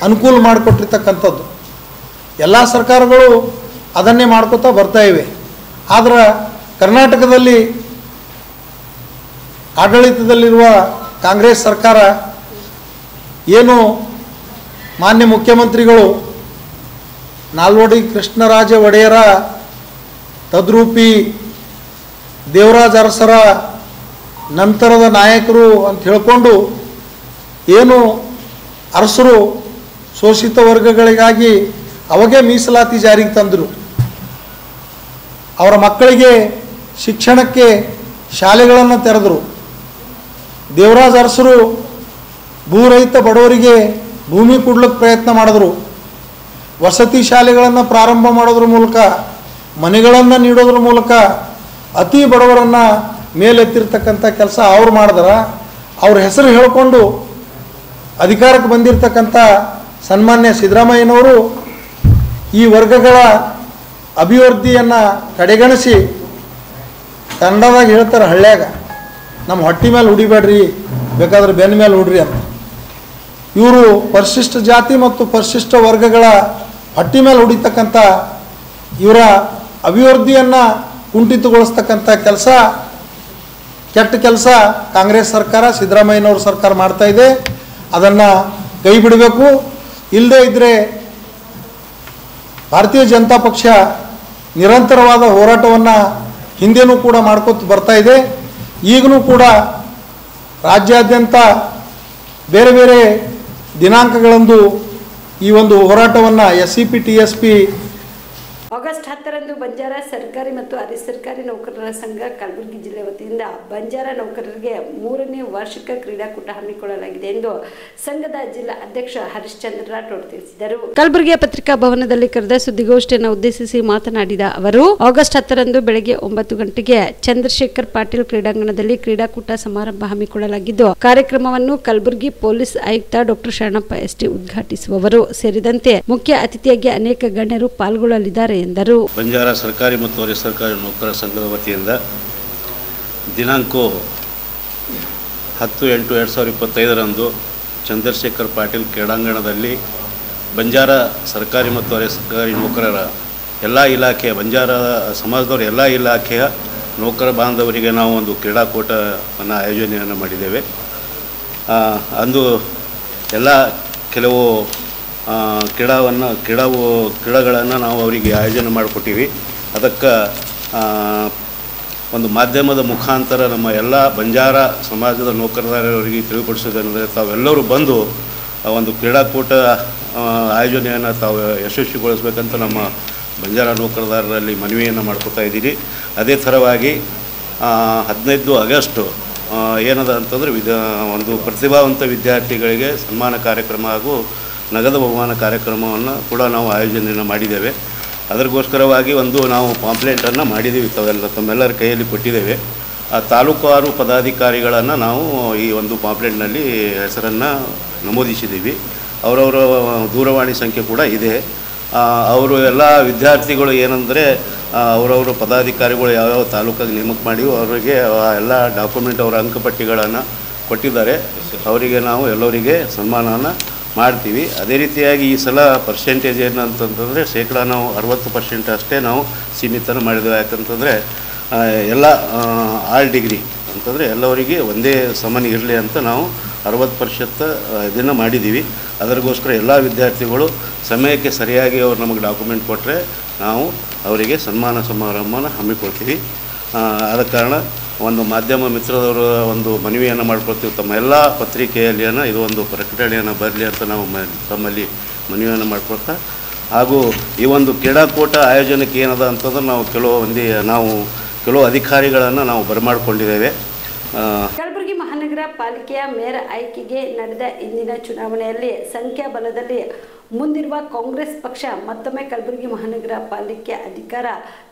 ಅನುಕೂಲ ಮಾಡಿಕೊಟ್ಟಿರ್ತಕ್ಕಂಥದ್ದು. ಎಲ್ಲ ಸರ್ಕಾರಗಳು ಅದನ್ನೇ ಮಾಡ್ಕೋತಾ ಬರ್ತಾ ಇವೆ. ಆದರೆ ಕರ್ನಾಟಕದಲ್ಲಿ ಆಡಳಿತದಲ್ಲಿರುವ ಕಾಂಗ್ರೆಸ್ ಸರ್ಕಾರ ಏನು ಮಾನ್ಯ ಮುಖ್ಯಮಂತ್ರಿಗಳು ನಾಲ್ವಡಿ ಕೃಷ್ಣರಾಜ ಒಡೆಯರ ತದ್ರೂಪಿ ದೇವರಾಜ ಅರಸರ ನಂತರದ ನಾಯಕರು ಅಂತ ಹೇಳಿಕೊಂಡು ಏನು ಅರಸರು ಶೋಷಿತ ವರ್ಗಗಳಿಗಾಗಿ ಅವಾಗೇ ಮೀಸಲಾತಿ ಜಾರಿಗೆ ತಂದರು. ಅವರ ಮಕ್ಕಳಿಗೆ ಶಿಕ್ಷಣಕ್ಕೆ ಶಾಲೆಗಳನ್ನು ತೆರೆದರು. ದೇವರಾಜ ಅರಸರು ಭೂರಹಿತ ಬಡವರಿಗೆ ಭೂಮಿ ಕೊಡ್ಲಿಕ್ಕೆ ಪ್ರಯತ್ನ ಮಾಡಿದ್ರು. ವಸತಿ ಶಾಲೆಗಳನ್ನು ಪ್ರಾರಂಭ ಮಾಡೋದ್ರ ಮೂಲಕ, ಮನೆಗಳನ್ನು ನೀಡೋದ್ರ ಮೂಲಕ ಅತಿ ಬಡವರನ್ನು ಮೇಲೆತ್ತಿರ್ತಕ್ಕಂಥ ಕೆಲಸ ಅವ್ರು ಮಾಡಿದ್ರೆ, ಅವ್ರ ಹೆಸರು ಹೇಳಿಕೊಂಡು ಅಧಿಕಾರಕ್ಕೆ ಬಂದಿರತಕ್ಕಂಥ ಸನ್ಮಾನ್ಯ ಸಿದ್ದರಾಮಯ್ಯನವರು ಈ ವರ್ಗಗಳ ಅಭಿವೃದ್ಧಿಯನ್ನು ಕಡೆಗಣಿಸಿ ಕನ್ನಡದಾಗ ಹೇಳ್ತಾರೆ, ಹಳ್ಳ್ಯಾಗ ನಮ್ಮ ಹೊಟ್ಟೆ ಮೇಲೆ ಹುಡಿಬೇಡ್ರಿ, ಬೇಕಾದ್ರೆ ಬೆನ್ನ ಮೇಲೆ ಹುಡ್ರಿ ಅಂತ. ಇವರು ಪರಿಶಿಷ್ಟ ಜಾತಿ ಮತ್ತು ಪರಿಶಿಷ್ಟ ವರ್ಗಗಳ ಹೊಟ್ಟೆ ಮೇಲೆ ಹುಡಿತಕ್ಕಂಥ ಇವರ ಅಭಿವೃದ್ಧಿಯನ್ನು ಕುಂಠಿತಗೊಳಿಸ್ತಕ್ಕಂಥ ಕೆಲಸ, ಕೆಟ್ಟ ಕೆಲಸ ಕಾಂಗ್ರೆಸ್ ಸರ್ಕಾರ, ಸಿದ್ದರಾಮಯ್ಯನವ್ರ ಸರ್ಕಾರ ಮಾಡ್ತಾ ಇದೆ. ಅದನ್ನು ಕೈ ಬಿಡಬೇಕು. ಇಲ್ಲದೇ ಇದ್ದರೆ ಭಾರತೀಯ ಜನತಾ ಪಕ್ಷ ನಿರಂತರವಾದ ಹೋರಾಟವನ್ನು ಹಿಂದೆನೂ ಕೂಡ ಮಾಡ್ಕೊತ ಬರ್ತಾ ಇದೆ. ಈಗಲೂ ಕೂಡ ರಾಜ್ಯಾದ್ಯಂತ ಬೇರೆ ಬೇರೆ ದಿನಾಂಕಗಳಂದು ಈ ಒಂದು ಹೋರಾಟವನ್ನು SCP TSP ಆಗಸ್ಟ್ 10ರಂದು ಬಂಜಾರ ಸರ್ಕಾರಿ ಮತ್ತು ಅರೆ ಸರ್ಕಾರಿ ನೌಕರರ ಸಂಘ ಕಲಬುರಗಿ ಜಿಲ್ಲೆ ವತಿಯಿಂದ ಬಂಜಾರ ನೌಕರರಿಗೆ 3ನೇ ವಾರ್ಷಿಕ ಕ್ರೀಡಾಕೂಟ ಹಮ್ಮಿಕೊಳ್ಳಲಾಗಿದೆ ಎಂದು ಸಂಘದ ಜಿಲ್ಲಾ ಅಧ್ಯಕ್ಷ ಹರಿಶ್ಚಂದ್ರ ರಾಠೋಡ್ ತಿಳಿಸಿದರು. ಕಲಬುರಗಿಯ ಪತ್ರಿಕಾ ಭವನದಲ್ಲಿ ಕರೆದ ಸುದ್ದಿಗೋಷ್ಠಿಯನ್ನು ಉದ್ದೇಶಿಸಿ ಮಾತನಾಡಿದ ಅವರು, ಆಗಸ್ಟ್ 10ರಂದು ಬೆಳಗ್ಗೆ 9 ಗಂಟೆಗೆ ಚಂದ್ರಶೇಖರ್ ಪಾಟೀಲ್ ಕ್ರೀಡಾಂಗಣದಲ್ಲಿ ಕ್ರೀಡಾಕೂಟ ಸಮಾರಂಭ ಹಮ್ಮಿಕೊಳ್ಳಲಾಗಿದ್ದು, ಕಾರ್ಯಕ್ರಮವನ್ನು ಕಲಬುರಗಿ ಪೊಲೀಸ್ ಆಯುಕ್ತ ಡಾಕ್ಟರ್ ಶರಣಪ್ಪ ST ಉದ್ಘಾಟಿಸುವವರು ಸೇರಿದಂತೆ ಮುಖ್ಯ ಅತಿಥಿಯಾಗಿ ಅನೇಕ ಗಣ್ಯರು ಪಾಲ್ಗೊಳ್ಳಲಿದ್ದಾರೆ ಎಂದರು. ಬಂಜಾರ ಸರ್ಕಾರಿ ಮತ್ತು ಅರೆ ಸರ್ಕಾರಿ ನೌಕರರ ಸಂಘದ ವತಿಯಿಂದ ದಿನಾಂಕ 10/8/2025ರಂದು ಚಂದ್ರಶೇಖರ್ ಪಾಟೀಲ್ ಕ್ರೀಡಾಂಗಣದಲ್ಲಿ ಬಂಜಾರ ಸರ್ಕಾರಿ ಮತ್ತು ಅರೆ ಸರ್ಕಾರಿ ನೌಕರರ ಎಲ್ಲ ಇಲಾಖೆಯ, ಬಂಜಾರ ಸಮಾಜದವರ ಎಲ್ಲ ಇಲಾಖೆಯ ನೌಕರ ಬಾಂಧವರಿಗೆ ನಾವು ಒಂದು ಕ್ರೀಡಾಕೂಟವನ್ನು ಆಯೋಜನೆಯನ್ನು ಮಾಡಿದ್ದೇವೆ. ಅಂದು ಎಲ್ಲ ಕೆಲವು ಕ್ರೀಡೆಗಳನ್ನು ನಾವು ಅವರಿಗೆ ಆಯೋಜನೆ ಮಾಡಿಕೊಟ್ಟಿವಿ. ಅದಕ್ಕೆ ಒಂದು ಮಾಧ್ಯಮದ ಮುಖಾಂತರ ನಮ್ಮ ಎಲ್ಲ ಬಂಜಾರ ಸಮಾಜದ ನೌಕರದಾರರಿಗೆ ತಿಳಿಪಡಿಸೋದೇನೆಂದರೆ, ತಾವೆಲ್ಲರೂ ಬಂದು ಒಂದು ಕ್ರೀಡಾಕೂಟ ಆಯೋಜನೆಯನ್ನು ತಾವು ಯಶಸ್ವಿಗೊಳಿಸಬೇಕಂತ ನಮ್ಮ ಬಂಜಾರ ನೌಕರದಾರರಲ್ಲಿ ಮನವಿಯನ್ನು ಮಾಡ್ಕೊತಾ ಇದ್ದೀರಿ. ಅದೇ ಥರವಾಗಿ 15 ಆಗಸ್ಟ್ ಏನದ ಅಂತಂದರೆ ಒಂದು ಪ್ರತಿಭಾವಂತ ವಿದ್ಯಾರ್ಥಿಗಳಿಗೆ ಸನ್ಮಾನ ಕಾರ್ಯಕ್ರಮ ಹಾಗೂ ನಗದು ಬಹುಮಾನ ಕಾರ್ಯಕ್ರಮವನ್ನು ಕೂಡ ನಾವು ಆಯೋಜನೆಯನ್ನು ಮಾಡಿದ್ದೇವೆ. ಅದಕ್ಕೋಸ್ಕರವಾಗಿ ಒಂದು ನಾವು ಪಾಂಪ್ಲೆಂಟನ್ನು ಮಾಡಿದ್ದೀವಿ, ತಮ್ಮೆಲ್ಲರ ಕೈಯಲ್ಲಿ ಕೊಟ್ಟಿದ್ದೇವೆ. ಆ ತಾಲೂಕಾರು ಪದಾಧಿಕಾರಿಗಳನ್ನು ನಾವು ಈ ಒಂದು ಪಾಂಪ್ಲೆಂಟ್ನಲ್ಲಿ ಹೆಸರನ್ನು ನಮೂದಿಸಿದ್ದೀವಿ. ಅವರವರ ದೂರವಾಣಿ ಸಂಖ್ಯೆ ಕೂಡ ಇದೆ. ಅವರು ಎಲ್ಲ ವಿದ್ಯಾರ್ಥಿಗಳು ಏನಂದರೆ ಅವರವರು ಪದಾಧಿಕಾರಿಗಳು ಯಾವ್ಯಾವ ತಾಲೂಕಾಗಿ ನೇಮಕ ಮಾಡಿ ಅವರಿಗೆ ಎಲ್ಲ ಡಾಕ್ಯುಮೆಂಟ್, ಅವರ ಅಂಕಪಟ್ಟಿಗಳನ್ನು ಕೊಟ್ಟಿದ್ದಾರೆ. ಅವರಿಗೆ ನಾವು ಎಲ್ಲರಿಗೆ ಸನ್ಮಾನವನ್ನು ಮಾಡ್ತೀವಿ. ಅದೇ ರೀತಿಯಾಗಿ ಈ ಸಲ ಪರ್ಸೆಂಟೇಜ್ ಏನಂತಂತಂದರೆ ನಾವು 60% ಅಷ್ಟೇ ನಾವು ಸೀಮಿತ ಮಾಡಿದ್ದೇವೆ. ಯಾಕಂತಂದರೆ ಎಲ್ಲ ಆಲ್ ಡಿಗ್ರಿ ಅಂತಂದರೆ ಎಲ್ಲವರಿಗೆ ಒಂದೇ ಸಮಾನ ಇರಲಿ ಅಂತ ನಾವು 60% ಇದನ್ನು ಮಾಡಿದ್ದೀವಿ. ಅದಕ್ಕೋಸ್ಕರ ಎಲ್ಲ ವಿದ್ಯಾರ್ಥಿಗಳು ಸಮಯಕ್ಕೆ ಸರಿಯಾಗಿ ಅವ್ರು ನಮಗೆ ಡಾಕ್ಯುಮೆಂಟ್ ಕೊಟ್ಟರೆ ನಾವು ಅವರಿಗೆ ಸನ್ಮಾನ ಸಮಾರಂಭನ ಹಮ್ಮಿಕೊಳ್ತೀವಿ. ಆದ ಕಾರಣ ಒಂದು ಮಾಧ್ಯಮ ಮಿತ್ರದವರು ಒಂದು ಮನವಿಯನ್ನು ಮಾಡ್ಕೊಳ್ತೀವಿ, ತಮ್ಮ ಎಲ್ಲ ಪತ್ರಿಕೆಯಲ್ಲಿ ಇದು ಒಂದು ಪ್ರಕಟಣೆಯನ್ನು ಬರಲಿ ಅಂತ ನಾವು ತಮ್ಮಲ್ಲಿ ಮನವಿಯನ್ನು ಮಾಡ್ಕೊಳ್ತಾ, ಹಾಗೂ ಈ ಒಂದು ಕ್ರೀಡಾಕೂಟ ಆಯೋಜನೆಗೆ ಏನದ ಅಂತಂದ್ರೆ ನಾವು ಕೆಲವು ಅಧಿಕಾರಿಗಳನ್ನು ನಾವು ಬರಮಾಡಿಕೊಂಡಿದ್ದೇವೆ. ಕಲಬುರಗಿ ಮಹಾನಗರ ಪಾಲಿಕೆಯ ಮೇಯರ್ ಆಯ್ಕೆಗೆ ನಡೆದ ಇಂದಿನ ಚುನಾವಣೆಯಲ್ಲಿ ಸಂಖ್ಯಾಬಲದಲ್ಲಿ ಮುಂದಿರುವ ಕಾಂಗ್ರೆಸ್ ಪಕ್ಷ ಮತ್ತೊಮ್ಮೆ ಕಲಬುರಗಿ ಮಹಾನಗರ ಪಾಲಿಕೆ ಅಧಿಕಾರ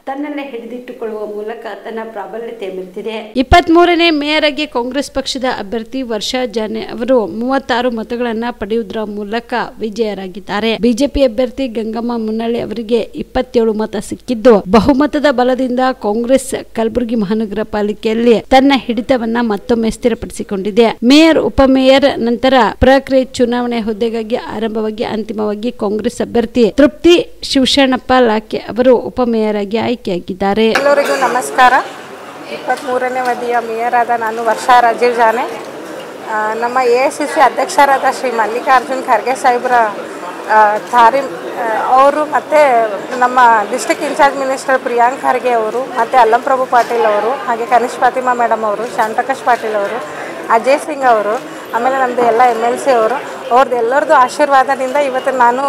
ತನ್ನಲ್ಲೇ ಹಿಡಿದಿಟ್ಟುಕೊಳ್ಳುವ ಮೂಲಕ ತನ್ನ ಪ್ರಾಬಲ್ಯತೆ ಮೆರೆದಿದೆ. 23ನೇ ಮೇಯರ್ ಆಗಿ ಕಾಂಗ್ರೆಸ್ ಪಕ್ಷದ ಅಭ್ಯರ್ಥಿ ವರ್ಷಾ ಜಾನೆ ಅವರು 36 ಮತಗಳನ್ನು ಪಡೆಯುವುದರ ಮೂಲಕ ವಿಜಯರಾಗಿದ್ದಾರೆ. ಬಿಜೆಪಿ ಅಭ್ಯರ್ಥಿ ಗಂಗಮ್ಮ ಮುನ್ನಳ್ಳಿ ಅವರಿಗೆ 27 ಮತ ಸಿಕ್ಕಿದ್ದು, ಬಹುಮತದ ಬಲದಿಂದ ಕಾಂಗ್ರೆಸ್ ಕಲಬುರಗಿ ಮಹಾನಗರ ಪಾಲಿಕೆಯಲ್ಲಿ ತನ್ನ ಹಿಡಿತವನ್ನ ಮತ್ತೊಮ್ಮೆ ಸ್ಥಿರಪಡಿಸಿಕೊಂಡಿದೆ. ಮೇಯರ್, ಉಪಮೇಯರ್ ನಂತರ ಪ್ರಕ್ರಿಯೆ ಚುನಾವಣೆ ಹುದ್ದೆಗಾಗಿ ಆರಂಭವಾಗಿ ಅಂತಿಮವಾಗಿ ಕಾಂಗ್ರೆಸ್ ಅಭ್ಯರ್ಥಿ ತೃಪ್ತಿ ಶಿವಶರಣಪ್ಪ ಲಾಕೆ ಅವರು ಉಪಮೇಯರ್ ಆಗಿ ಆಯ್ಕೆಯಾಗಿದ್ದಾರೆ. ಎಲ್ಲರಿಗೂ ನಮಸ್ಕಾರ. 23ನೇ ಅವಧಿಯ ಮೇಯರ್ ಆದ ನಾನು ವರ್ಷಾ ರಾಜೀವ್ ಜಾನೆ ನಮ್ಮ AICC ಅಧ್ಯಕ್ಷರಾದ ಶ್ರೀ ಮಲ್ಲಿಕಾರ್ಜುನ್ ಖರ್ಗೆ ಸಾಹೇಬ್ರ ಅವರು ಮತ್ತು ನಮ್ಮ district in-charge minister Priyank Kharge ಅವರು ಮತ್ತು ಅಲ್ಲಂ ಪ್ರಭು ಪಾಟೀಲ್ ಅವರು, ಹಾಗೆ ಕನಿಷ್ಠ ಫಾತಿಮಾ ಮೇಡಮ್ ಅವರು, ಶಾನ್ ಪ್ರಕಾಶ್ ಪಾಟೀಲ್ ಅವರು, ಅಜಯ್ ಸಿಂಗ್ ಅವರು, ಆಮೇಲೆ ನಮ್ಮದು ಎಲ್ಲ MLC ಅವರು, ಅವ್ರದ್ದೆಲ್ಲರದ್ದು ಆಶೀರ್ವಾದದಿಂದ ಇವತ್ತು ನಾನು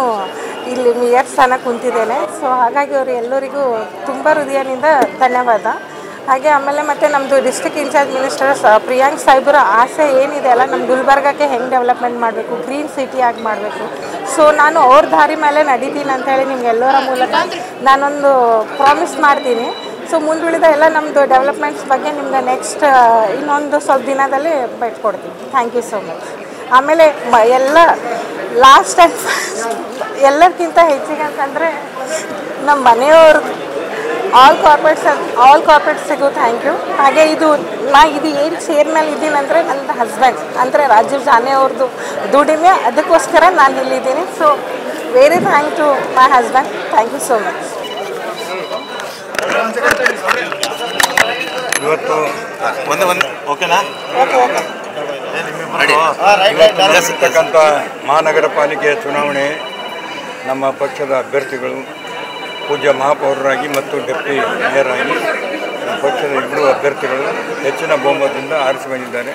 ಇಲ್ಲಿ ಮೇಯರ್ ಸ್ಥಾನ ಕುಂತಿದ್ದೇನೆ. ಸೊ ಹಾಗಾಗಿ ಅವರು ಎಲ್ಲರಿಗೂ ತುಂಬ ಹೃದಯದಿಂದ ಧನ್ಯವಾದ. ಹಾಗೆ ಆಮೇಲೆ ಮತ್ತು ನಮ್ಮದು ಡಿಸ್ಟ್ರಿಕ್ಟ್ ಇನ್ಚಾರ್ಜ್ ಮಿನಿಸ್ಟರ್ ಪ್ರಿಯಾಂಕ್ ಸಾಹೇಬ್ರ ಆಸೆ ಏನಿದೆ ಅಲ್ಲ, ನಮ್ಮ ಗುಲ್ಬರ್ಗಕ್ಕೆ ಹೆಂಗೆ ಡೆವಲಪ್ಮೆಂಟ್ ಮಾಡಬೇಕು, ಗ್ರೀನ್ ಸಿಟಿ ಆಗಿ ಮಾಡಬೇಕು. ಸೊ ನಾನು ಅವ್ರ ದಾರಿ ಮೇಲೆ ನಡೀತೀನಿ ಅಂಥೇಳಿ ನಿಮಗೆಲ್ಲರ ಮೂಲಕ ನಾನೊಂದು ಪ್ರಾಮಿಸ್ ಮಾಡ್ತೀನಿ. ಸೊ ಮುಂದುಳಿದ ಎಲ್ಲ ನಮ್ಮದು ಡೆವಲಪ್ಮೆಂಟ್ಸ್ ಬಗ್ಗೆ ನಿಮ್ಗೆ ನೆಕ್ಸ್ಟ್ ಇನ್ನೊಂದು ಸ್ವಲ್ಪ ದಿನದಲ್ಲಿ ಬಿಟ್ಕೊಡ್ತೀನಿ. Thank you so much. ಆಮೇಲೆ ಎಲ್ಲ ಲಾಸ್ಟ್ ಆ್ಯಂಡ್ ಎಲ್ಲರಿಗಿಂತ ಹೆಚ್ಚಿಗೆ ಅಂತಂದರೆ ನಮ್ಮ ಮನೆಯವ್ರು ಆಲ್ ಕಾರ್ಪೊರೇಟ್ಸಿಗೂ ಥ್ಯಾಂಕ್ ಯು. ಹಾಗೆ ಇದು ಏನು ಚೇರ್ನಲ್ಲಿ ಇದ್ದೀನಿ ಅಂದರೆ ನನ್ನ ಹಸ್ಬೆಂಡ್ ಅಂದರೆ ರಾಜೀವ್ ಜಾನೆ ಅವ್ರದ್ದು ದುಡಿಮೆ, ಅದಕ್ಕೋಸ್ಕರ ನಾನು ಇಲ್ಲಿದ್ದೀನಿ. So very thank to my husband. Thank you so much. ಇವತ್ತು ಓಕೆನಾ ಇರ್ತಕ್ಕಂಥ ಮಹಾನಗರ ಪಾಲಿಕೆಯ ಚುನಾವಣೆ ನಮ್ಮ ಪಕ್ಷದ ಅಭ್ಯರ್ಥಿಗಳು ಪೂಜ್ಯ ಮಹಾಪೌರರಾಗಿ ಮತ್ತು ಡೆಪ್ಟಿ ಮೇಯರ್ ಆಗಿ ನಮ್ಮ ಪಕ್ಷದ ಇಬ್ಬರು ಅಭ್ಯರ್ಥಿಗಳು ಹೆಚ್ಚಿನ ಬಹುಮತದಿಂದ ಆರಿಸಿ ಬಂದಿದ್ದಾರೆ.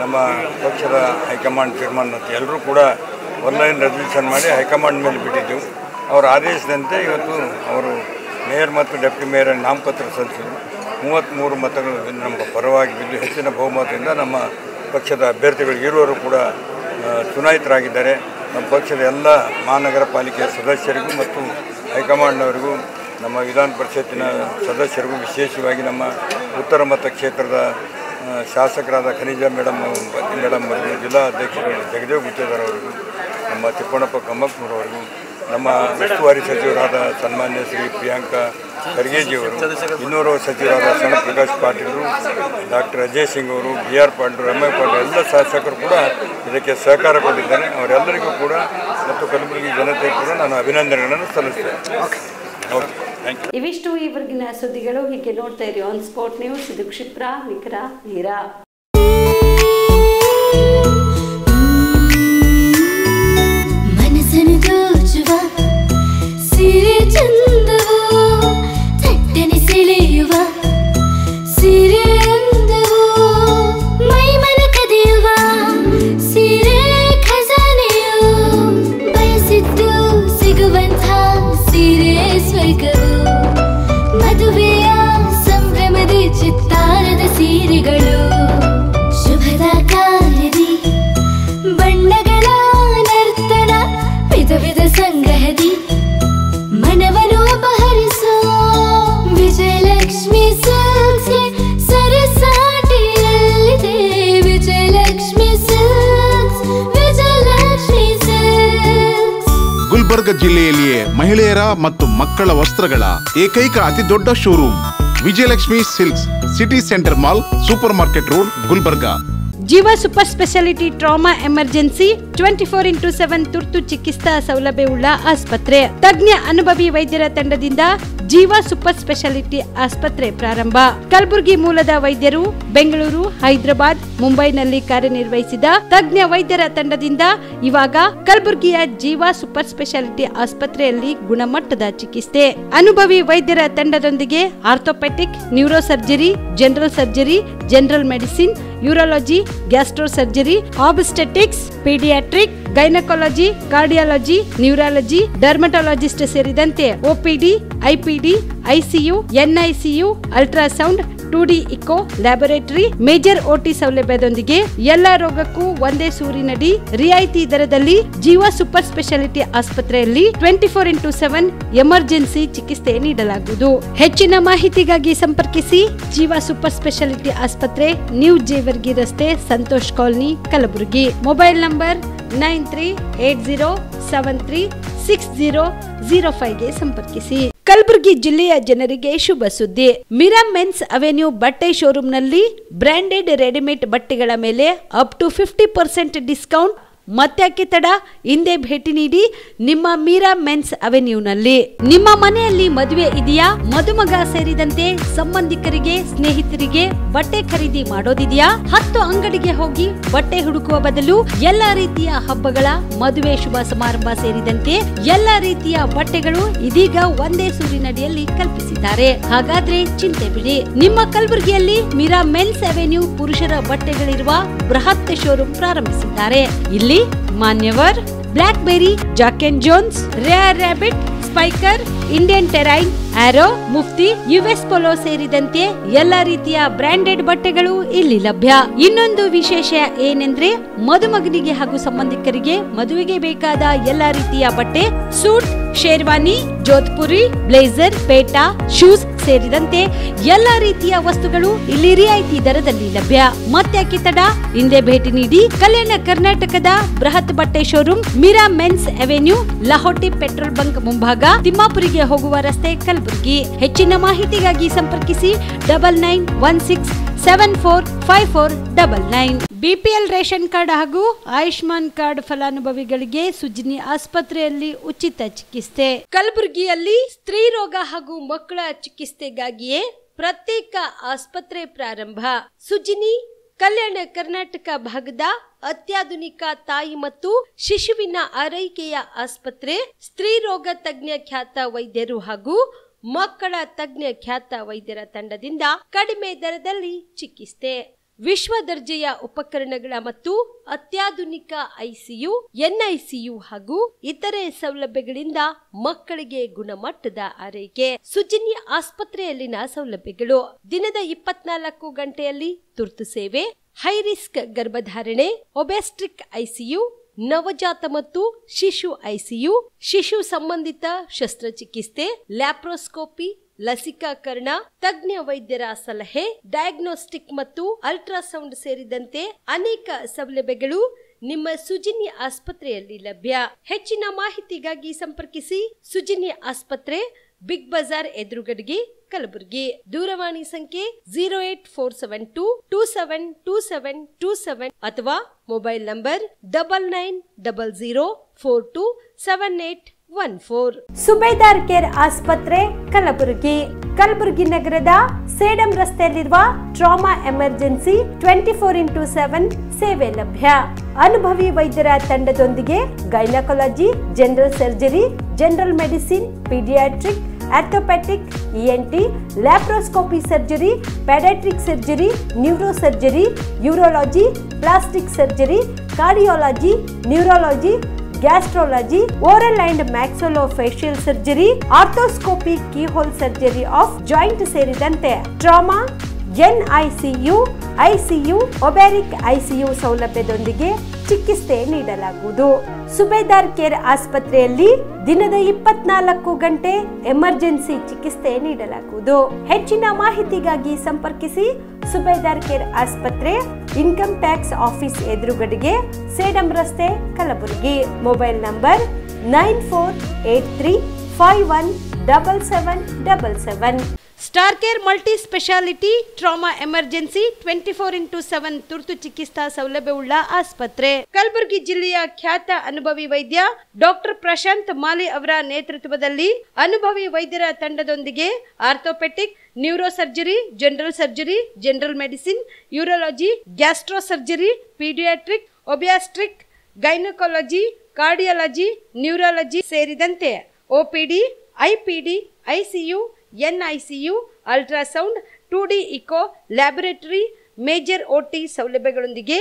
ನಮ್ಮ ಪಕ್ಷದ ಹೈಕಮಾಂಡ್ ತೀರ್ಮಾನ ಅಂತ ಎಲ್ಲರೂ ಕೂಡ ಆನ್ಲೈನ್ ರೆಸಲ್ಯೂಷನ್ ಮಾಡಿ ಹೈಕಮಾಂಡ್ ಮೇಲೆ ಬಿಟ್ಟಿದ್ದೆವು. ಅವರ ಆದೇಶದಂತೆ ಇವತ್ತು ಅವರು ಮೇಯರ್ ಮತ್ತು ಡೆಪ್ಟಿ ಮೇಯರ್ ನಾಮಪತ್ರ ಸಲ್ಲಿಸಿದರು. 33 ಮತಗಳು ನಮಗೆ ಪರವಾಗಿ ಬಿದ್ದು ಹೆಚ್ಚಿನ ಬಹುಮತದಿಂದ ನಮ್ಮ ಪಕ್ಷದ ಅಭ್ಯರ್ಥಿಗಳು ಇರುವರು ಕೂಡ ಚುನಾಯಿತರಾಗಿದ್ದಾರೆ. ನಮ್ಮ ಪಕ್ಷದ ಎಲ್ಲ ಮಹಾನಗರ ಪಾಲಿಕೆಯ ಸದಸ್ಯರಿಗೂ ಮತ್ತು ಹೈಕಮಾಂಡ್ನವರಿಗೂ, ನಮ್ಮ ವಿಧಾನ ಪರಿಷತ್ತಿನ ಸದಸ್ಯರಿಗೂ, ವಿಶೇಷವಾಗಿ ನಮ್ಮ ಉತ್ತರ ಮತಕ್ಷೇತ್ರದ ಶಾಸಕರಾದ ಖನಿಜ ಮೇಡಮ್ ಅವರಿಗೂ, ಜಿಲ್ಲಾ ಅಧ್ಯಕ್ಷರು ಜಗದೇವ್ ಗುತ್ತೇದಾರ್ ಅವರಿಗೂ, ನಮ್ಮ ತಿಪ್ಪಣ್ಣಪ್ಪ ಕಮ್ಮಕ್ಕನವರಿಗೂ, ನಮ್ಮ ಉಸ್ತುವಾರಿ ಸಚಿವರಾದ ಸನ್ಮಾನ್ಯ ಶ್ರೀ ಪ್ರಿಯಾಂಕಾ ಖರ್ಗೆಜಿಯವರು, ಇನ್ನೂರು ಸಚಿವರಾದ ಶಾನ್ ಪ್ರಕಾಶ್ ಪಾಟೀಲರು, ಡಾಕ್ಟರ್ ಅಜಯ್ ಸಿಂಗ್ ಅವರು, BR ಪಾಟೀಲ್, MI ಪಾಟೀಲ್ ಎಲ್ಲ ಶಾಸಕರು ಕೂಡ ಇದಕ್ಕೆ ಸಹಕಾರ ಕೊಟ್ಟಿದ್ದಾರೆ. ಅವರೆಲ್ಲರಿಗೂ ಕೂಡ ಮತ್ತು ಕಲಬುರಗಿ ಜನತೆ ಕೂಡ ನಾನು ಅಭಿನಂದನೆಗಳನ್ನು ಸಲ್ಲಿಸ್ತೇನೆ. Okay, thank you. ಇವಿಷ್ಟು ಈವರೆಗಿನ ಸುದ್ದಿಗಳು. ಹೀಗೆ ನೋಡ್ತಾ ಇರಿ ಆನ್ ಸ್ಪಾಟ್ ನ್ಯೂಸ್. ಇದು ಕ್ಷಿಪ್ರ, ನಿಖರ, ನೇರ. ಮನಸ್ಸನ್ನು ದೋಚುವ ಸಿರೆ ಚಂದವೋ, ಚಟ್ಟನೆ ಸೆಳೆಯುವ ಸಿರೆ ಅಂದವೋ, ಮೈಮನ ಕದಿಯುವ ಸಿರೆ ಖಜಾನೆಯೋ, ಬಯಸಿದ್ದು ಸಿಗುವಂಥ ಸಿರೆ ಸ್ವರ್ಗವೋ, ಮದುವೆಯ ಸಂಭ್ರಮದ ಚಿತ್ತಾರದ ಸೀರೆಗಳು, ಶುಭದ ಕಾರ್ಯದಿ ಬಣ್ಣಗಳ ನರ್ತನ, ವಿಧ ವಿಧ ಸಂಗ್ರಹದಿ ಮನವನ್ನು ಅಪಹರಿಸೋ ವಿಜಯಲಕ್ಷ್ಮಿ ಸಿಲ್ಕ್ಸ್ಗೆ ಸರಸಾಟಿಯಲ್ಲಿದೆ. Vijayalakshmi Silks, Vijayalakshmi Silks. ಗುಲ್ಬರ್ಗ ಜಿಲ್ಲೆಯಲ್ಲಿಯೇ ಮಹಿಳೆಯರ ಮತ್ತು ಮಕ್ಕಳ ವಸ್ತ್ರಗಳ ಏಕೈಕ ಅತಿ ದೊಡ್ಡ showroom Vijayalakshmi Silks, City Centre Mall, Super Market Road, Gulbarga. Jeeva Super speciality trauma emergency 24x7 ತುರ್ತು ಚಿಕಿತ್ಸಾ ಸೌಲಭ್ಯವುಳ್ಳ ಆಸ್ಪತ್ರೆ. ತಜ್ಞ ಅನುಭವಿ ವೈದ್ಯರ ತಂಡದಿಂದ ಜೀವ ಸೂಪರ್ ಸ್ಪೆಷಾಲಿಟಿ ಆಸ್ಪತ್ರೆ ಪ್ರಾರಂಭ. ಕಲಬುರಗಿ ಮೂಲದ ವೈದ್ಯರು ಬೆಂಗಳೂರು, ಹೈದರಾಬಾದ್, ಮುಂಬೈನಲ್ಲಿ ಕಾರ್ಯನಿರ್ವಹಿಸಿದ ತಜ್ಞ ವೈದ್ಯರ ತಂಡದಿಂದ ಇವಾಗ ಕಲಬುರಗಿಯ ಜೀವ ಸೂಪರ್ ಸ್ಪೆಷಾಲಿಟಿ ಆಸ್ಪತ್ರೆಯಲ್ಲಿ ಗುಣಮಟ್ಟದ ಚಿಕಿತ್ಸೆ. ಅನುಭವಿ ವೈದ್ಯರ ತಂಡದೊಂದಿಗೆ orthopaedic, neuro surgery, general surgery, general medicine, urology, gastro surgery, obstetrics, paediatric, gynaecology, cardiology, neurology, dermatologist ಸೇರಿದಂತೆ OPD, IPD, ICU, NICU, ultrasound, 2D echo, laboratory, major OT ಸೌಲಭ್ಯದೊಂದಿಗೆ ಎಲ್ಲ ರೋಗಕ್ಕೂ ಒಂದೇ ಸೂರಿನಡಿ ರಿಯಾಯಿತಿ ದರದಲ್ಲಿ ಜೀವ ಸೂಪರ್ ಸ್ಪೆಷಾಲಿಟಿ ಆಸ್ಪತ್ರೆಯಲ್ಲಿ 24x7 ಎಮರ್ಜೆನ್ಸಿ ಚಿಕಿತ್ಸೆ ನೀಡಲಾಗುವುದು. ಹೆಚ್ಚಿನ ಮಾಹಿತಿಗಾಗಿ ಸಂಪರ್ಕಿಸಿ ಜೀವ ಸೂಪರ್ ಸ್ಪೆಷಾಲಿಟಿ ಆಸ್ಪತ್ರೆ, ನ್ಯೂ ಜೇವರ್ಗಿ ರಸ್ತೆ, Santosh Colony, Kalaburagi. Mobile number 9380736005ಗೆ ಸಂಪರ್ಕಿಸಿ. ಕಲಬುರಗಿ ಜಿಲ್ಲೆಯ ಜನರಿಗೆ ಶುಭ ಸುದ್ದಿ. ಮಿರಾ ಮೆನ್ಸ್ ಅವೆನ್ಯೂ ಬಟ್ಟೆ ಶೋರೂಮ್ನಲ್ಲಿ ಬ್ರಾಂಡೆಡ್ ರೆಡಿಮೇಡ್ ಬಟ್ಟೆಗಳ ಮೇಲೆ ಅಪ್ ಟು 50% ಡಿಸ್ಕೌಂಟ್ ಮತ್ತ್ಯಾಕೆ ತಡ, ಹಿಂದೆ ಭೇಟಿ ನೀಡಿ ನಿಮ್ಮ ಮೀರಾ ಮೆನ್ಸ್ ಅವೆನ್ಯೂನಲ್ಲಿ. ನಿಮ್ಮ ಮನೆಯಲ್ಲಿ ಮದುವೆ ಇದೆಯಾ, ಮದುಮಗ ಸೇರಿದಂತೆ ಸಂಬಂಧಿಕರಿಗೆ ಸ್ನೇಹಿತರಿಗೆ ಬಟ್ಟೆ ಖರೀದಿ ಮಾಡೋದಿದೆಯಾ? 10 ಅಂಗಡಿಗೆ ಹೋಗಿ ಬಟ್ಟೆ ಹುಡುಕುವ ಬದಲು ಎಲ್ಲಾ ರೀತಿಯ ಹಬ್ಬಗಳ, ಮದುವೆ, ಶುಭ ಸಮಾರಂಭ ಸೇರಿದಂತೆ ಎಲ್ಲಾ ರೀತಿಯ ಬಟ್ಟೆಗಳು ಇದೀಗ ಒಂದೇ ಸೂರಿನಡಿಯಲ್ಲಿ ಕಲ್ಪಿಸಿದ್ದಾರೆ. ಹಾಗಾದ್ರೆ ಚಿಂತೆ ಬಿಡಿ, ನಿಮ್ಮ ಕಲಬುರಗಿಯಲ್ಲಿ ಮೀರಾ ಮೆನ್ಸ್ ಅವೆನ್ಯೂ ಪುರುಷರ ಬಟ್ಟೆಗಳಿರುವ ಬೃಹತ್ ಶೋರೂಮ್ ಪ್ರಾರಂಭಿಸಿದ್ದಾರೆ. ಇಲ್ಲಿ Manyavar, Blackberry, Jack and Jones, Rare Rabbit, Spykar, Indian Terrain, Arrow, Mufti, US Polo ಸೇರಿದಂತೆ ಎಲ್ಲಾ ರೀತಿಯ ಬ್ರಾಂಡೆಡ್ ಬಟ್ಟೆಗಳು ಇಲ್ಲಿ ಲಭ್ಯ. ಇನ್ನೊಂದು ವಿಶೇಷ ಏನೆಂದ್ರೆ, ಮದುಮಗನಿಗೆ ಹಾಗೂ ಸಂಬಂಧಿಕರಿಗೆ ಮದುವೆಗೆ ಬೇಕಾದ ಎಲ್ಲಾ ರೀತಿಯ ಬಟ್ಟೆ, ಸೂಟ್, ಶೇರ್ವಾನಿ, ಜೋಧ್ಪುರಿ, ಬ್ಲೇಸರ್, ಪೇಟಾ, ಶೂಸ್ ಸೇರಿದಂತೆ ಎಲ್ಲಾ ರೀತಿಯ ವಸ್ತುಗಳು ಇಲ್ಲಿ ರಿಯಾಯಿತಿ ದರದಲ್ಲಿ ಲಭ್ಯ. ಮತ್ತ್ಯಾಕೆ ತಡ, ಹಿಂದೆ ಭೇಟಿ ನೀಡಿ ಕಲ್ಯಾಣ ಕರ್ನಾಟಕದ ಬೃಹತ್ ಬಟ್ಟೆ showroom Meera men's avenue, Lahoti petrol bunk ಮುಂಭಾಗ, ತಿಮ್ಮಾಪುರಿಗೆ ಹೋಗುವ ರಸ್ತೆ, ಕಲಬುರಗಿ. ಹೆಚ್ಚಿನ ಮಾಹಿತಿಗಾಗಿ ಸಂಪರ್ಕಿಸಿ 9916745499. ಬಿಪಿಎಲ್ ರೇಷನ್ ಕಾರ್ಡ್ ಹಾಗೂ ಆಯುಷ್ಮಾನ್ ಕಾರ್ಡ್ ಫಲಾನುಭವಿಗಳಿಗೆ ಸುಜ್ನಿ ಆಸ್ಪತ್ರೆಯಲ್ಲಿ ಉಚಿತ ಚಿಕಿತ್ಸೆ. ಕಲಬುರಗಿಯಲ್ಲಿ ಸ್ತ್ರೀ ರೋಗ ಹಾಗೂ ಮಕ್ಕಳ ಚಿಕಿತ್ಸೆಗಾಗಿಯೇ ಪ್ರತ್ಯೇಕ ಆಸ್ಪತ್ರೆ ಪ್ರಾರಂಭ. ಸುಜ್ನಿ ಕಲ್ಯಾಣ ಕರ್ನಾಟಕ ಭಾಗದ ಅತ್ಯಾಧುನಿಕ ತಾಯಿ ಮತ್ತು ಶಿಶುವಿನ ಆರೈಕೆಯ ಆಸ್ಪತ್ರೆ. ಸ್ತ್ರೀ ರೋಗ ತಜ್ಞ ಖ್ಯಾತ ವೈದ್ಯರು ಹಾಗೂ ಮಕ್ಕಳ ತಜ್ಞ ಖ್ಯಾತ ವೈದ್ಯರ ತಂಡದಿಂದ ಕಡಿಮೆ ದರದಲ್ಲಿ ಚಿಕಿತ್ಸೆ, ವಿಶ್ವ ದರ್ಜೆಯ ಉಪಕರಣಗಳ ಮತ್ತು ಅತ್ಯಾಧುನಿಕ ಐಸಿಯು, ಎನ್ಐಸಿಯು ಹಾಗೂ ಇತರೆ ಸೌಲಭ್ಯಗಳಿಂದ ಮಕ್ಕಳಿಗೆ ಗುಣಮಟ್ಟದ ಆರೈಕೆ. ಸುಜ್ನಿ ಆಸ್ಪತ್ರೆಯಲ್ಲಿನ ಸೌಲಭ್ಯಗಳು: ದಿನದ 24 ಗಂಟೆಯಲ್ಲಿ ತುರ್ತು ಸೇವೆ, ಹೈ ರಿಸ್ಕ್ ಗರ್ಭಧಾರಣೆ, ಒಬೆಸ್ಟ್ರಿಕ್ ಐಸಿಯು, ನವಜಾತ ಮತ್ತು ಶಿಶು ಐಸಿಯು, ಶಿಶು ಸಂಬಂಧಿತ ಶಸ್ತ್ರಚಿಕಿತ್ಸೆ, ಲ್ಯಾಪ್ರೋಸ್ಕೋಪಿ, ಲಸಿಕಾಕರಣ, ತಜ್ಞ ವೈದ್ಯರ ಸಲಹೆ, ಡಯಾಗ್ನೋಸ್ಟಿಕ್ ಮತ್ತು ಅಲ್ಟ್ರಾಸೌಂಡ್ ಸೇರಿದಂತೆ ಅನೇಕ ಸೌಲಭ್ಯಗಳು ನಿಮ್ಮ ಸುಜ್ನಿ ಆಸ್ಪತ್ರೆಯಲ್ಲಿ ಲಭ್ಯ. ಹೆಚ್ಚಿನ ಮಾಹಿತಿಗಾಗಿ ಸಂಪರ್ಕಿಸಿ ಸುಜ್ನಿ ಆಸ್ಪತ್ರೆ, ಬಿಗ್ ಬಜಾರ್ ಎದುರುಗಡೆಗೆ, ಕಲಬುರಗಿ. ದೂರವಾಣಿ ಸಂಖ್ಯೆ 08472272727 ಅಥವಾ ಮೊಬೈಲ್ ನಂಬರ್ 9900427814. ಸುಬೇದಾರ್ ಕೇರ್ ಆಸ್ಪತ್ರೆ, ಕಲಬುರಗಿ. ಕಲಬುರಗಿ ನಗರದ ಸೇಡಂ ರಸ್ತೆಯಲ್ಲಿರುವ ಟ್ರಾಮಾ ಎಮರ್ಜೆನ್ಸಿ 24x7 ಸೇವೆ ಲಭ್ಯ. ಅನುಭವಿ ವೈದ್ಯರ ತಂಡದೊಂದಿಗೆ gynaecology, general surgery, general medicine, paediatric, orthopaedic, ENT, laparoscopy surgery, paediatric surgery, neuro surgery, urology, plastic surgery, cardiology, neurology, gastrology, oral and maxillofacial surgery, arthroscopy, keyhole surgery of joint ಸೇರಿದಂತೆ trauma, NICU, ICU, obstetric ICU ಸೌಲಭ್ಯದೊಂದಿಗೆ ಚಿಕಿತ್ಸೆ ನೀಡಲಾಗುವುದು. ಸುಬೇದಾರ್ care ಆಸ್ಪತ್ರೆಯಲ್ಲಿ ದಿನದ 24 ಗಂಟೆ emergency ಚಿಕಿತ್ಸೆ ನೀಡಲಾಗುವುದು. ಹೆಚ್ಚಿನ ಮಾಹಿತಿಗಾಗಿ ಸಂಪರ್ಕಿಸಿ ಸುಬೇದಾರ್ ಕೇರ್ ಆಸ್ಪತ್ರೆ, ಇನ್ಕಮ್ ಟ್ಯಾಕ್ಸ್ ಆಫೀಸ್ ಎದುರುಗಡೆಗೆ, ಸೇಡಂ ರಸ್ತೆ, Kalaburagi. Mobile number 9483517777. Star care multi speciality trauma emergency 24x7 ತುರ್ತು ಚಿಕಿತ್ಸಾ ಸೌಲಭ್ಯವುಳ್ಳ ಆಸ್ಪತ್ರೆ. ಕಲಬುರಗಿ ಜಿಲ್ಲೆಯ ಖ್ಯಾತ ಅನುಭವಿ ವೈದ್ಯ ಡಾಕ್ಟರ್ ಪ್ರಶಾಂತ್ ಮಾಲಿ ಅವರ ನೇತೃತ್ವದಲ್ಲಿ ಅನುಭವಿ ವೈದ್ಯರ ತಂಡದೊಂದಿಗೆ orthopaedic, neuro surgery, general surgery, general medicine, urology, gastro surgery, paediatric, obstetric, gynaecology, cardiology, neurology ಸೇರಿದಂತೆ OPD, IPD, ICU, NICU, ultrasound, 2D echo, laboratory, major OT ಸೌಲಭ್ಯಗಳೊಂದಿಗೆ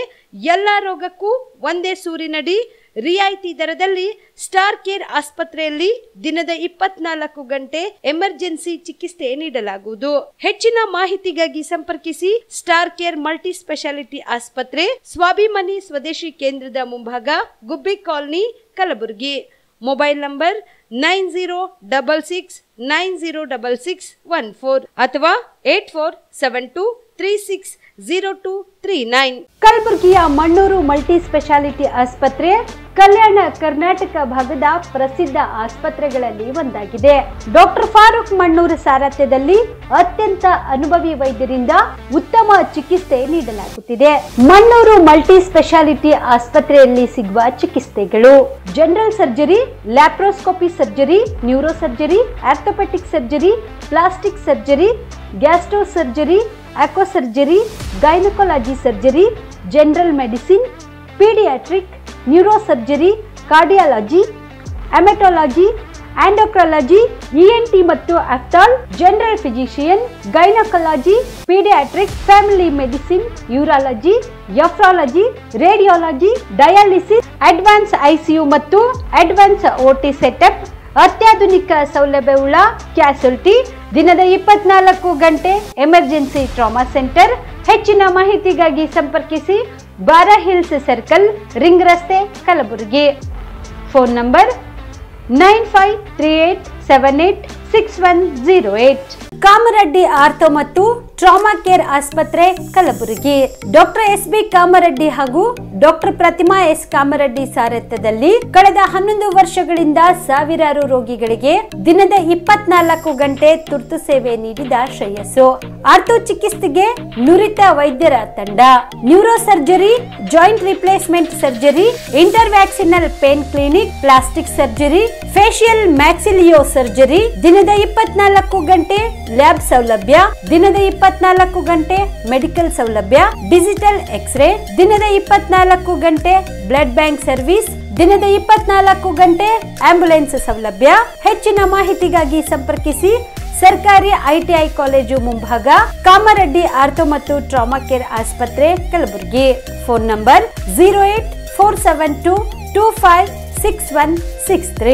ಎಲ್ಲ ರೋಗಕ್ಕೂ ಒಂದೇ ಸೂರಿನಡಿ ರಿಯಾಯಿತಿ ದರದಲ್ಲಿ ಸ್ಟಾರ್ ಕೇರ್ ಆಸ್ಪತ್ರೆಯಲ್ಲಿ ದಿನದ 24 ಗಂಟೆ ಎಮರ್ಜೆನ್ಸಿ ಚಿಕಿತ್ಸೆ ನೀಡಲಾಗುವುದು. ಹೆಚ್ಚಿನ ಮಾಹಿತಿಗಾಗಿ ಸಂಪರ್ಕಿಸಿ ಸ್ಟಾರ್ ಕೇರ್ ಮಲ್ಟಿ ಸ್ಪೆಷಾಲಿಟಿ ಆಸ್ಪತ್ರೆ, ಸ್ವಾಭಿಮಾನಿ ಸ್ವದೇಶಿ ಕೇಂದ್ರದ ಮುಂಭಾಗ, ಗುಬ್ಬಿ ಕಾಲನಿ, ಕಲಬುರಗಿ. ಮೊಬೈಲ್ ನಂಬರ್ 9066906614 ಅಥವಾ 8472360239. ಕಲಬುರಗಿಯ ಮಣ್ಣೂರು ಮಲ್ಟಿ ಸ್ಪೆಷಾಲಿಟಿ ಆಸ್ಪತ್ರೆ ಕಲ್ಯಾಣ ಕರ್ನಾಟಕ ಭಾಗದ ಪ್ರಸಿದ್ಧ ಆಸ್ಪತ್ರೆಗಳಲ್ಲಿ ಒಂದಾಗಿದೆ. ಡಾಕ್ಟರ್ ಫಾರೂಕ್ ಮಣ್ಣೂರು ಸಾರಥ್ಯದಲ್ಲಿ ಅತ್ಯಂತ ಅನುಭವಿ ವೈದ್ಯರಿಂದ ಉತ್ತಮ ಚಿಕಿತ್ಸೆ ನೀಡಲಾಗುತ್ತಿದೆ. ಮಣ್ಣೂರು ಮಲ್ಟಿ ಸ್ಪೆಷಾಲಿಟಿ ಆಸ್ಪತ್ರೆಯಲ್ಲಿ ಸಿಗುವ ಚಿಕಿತ್ಸೆಗಳು: general surgery, laparoscopy surgery, neuro surgery, orthopaedic surgery, plastic surgery, gastro surgery, aqua surgery, gynaecology surgery, general medicine, paediatric, neuro surgery, cardiology, haematology, endocrinology, ENT ಮತ್ತು ophthal, general physician, gynaecology, paediatric, family medicine, urology, nephrology, radiology, dialysis, advance ICU ಮತ್ತು advance OT setup, ಅತ್ಯಾಧುನಿಕ ಸೌಲಭ್ಯವುಳ್ಳ ಕ್ಯಾಸುಲಿಟಿ, ದಿನದ 24 ಗಂಟೆ emergency trauma centre. ಹೆಚ್ಚಿನ ಮಾಹಿತಿಗಾಗಿ ಸಂಪರ್ಕಿಸಿ ಬಾರಾ hills Circle, ring ರಸ್ತೆ, Kalaburagi. Phone number 9538786108. Kamareddy ortho ಮತ್ತು ಟ್ರಾಮಾ ಕೇರ್ ಆಸ್ಪತ್ರೆ, ಕಲಬುರಗಿ. Doctor S B. ಕಾಮರೆಡ್ಡಿ ಹಾಗೂ ಡಾಕ್ಟರ್ ಪ್ರತಿಮಾ ಎಸ್. ಕಾಮರೆಡ್ಡಿ ಸಾರಥ್ಯದಲ್ಲಿ ಕಳೆದ 11 ವರ್ಷಗಳಿಂದ ಸಾವಿರಾರು ರೋಗಿಗಳಿಗೆ ದಿನದ 24 ಗಂಟೆ ತುರ್ತು ಸೇವೆ ನೀಡಿದ ಶ್ರೇಯಸ್ಸು. ಆರ್ಥೋ ಚಿಕಿತ್ಸೆಗೆ ನುರಿತ ವೈದ್ಯರ ತಂಡ. Neuro surgery, joint replacement surgery, interventional pain clinic, plastic surgery, facial maxillo surgery, ದಿನದ 24 ಗಂಟೆ ಲ್ಯಾಬ್ ಸೌಲಭ್ಯ, ದಿನದ 24 ಗಂಟೆ ಮೆಡಿಕಲ್ ಸೌಲಭ್ಯ, ಡಿಜಿಟಲ್ ಎಕ್ಸ್ರೇ, ದಿನದ 24 ಗಂಟೆ ಬ್ಲಡ್ ಬ್ಯಾಂಕ್ ಸರ್ವಿಸ್, ದಿನದ 24 ಗಂಟೆ ಆಂಬ್ಯುಲೆನ್ಸ್ ಸೌಲಭ್ಯ. ಹೆಚ್ಚಿನ ಮಾಹಿತಿಗಾಗಿ ಸಂಪರ್ಕಿಸಿ ಸರ್ಕಾರಿ ಐಟಿಐ ಕಾಲೇಜು ಮುಂಭಾಗ, ಕಾಮರೆಡ್ಡಿ ಆರ್ಥೋ ಮತ್ತು ಟ್ರಾಮಾ ಕೇರ್ ಆಸ್ಪತ್ರೆ, ಕಲಬುರಗಿ. Phone number 08472256163.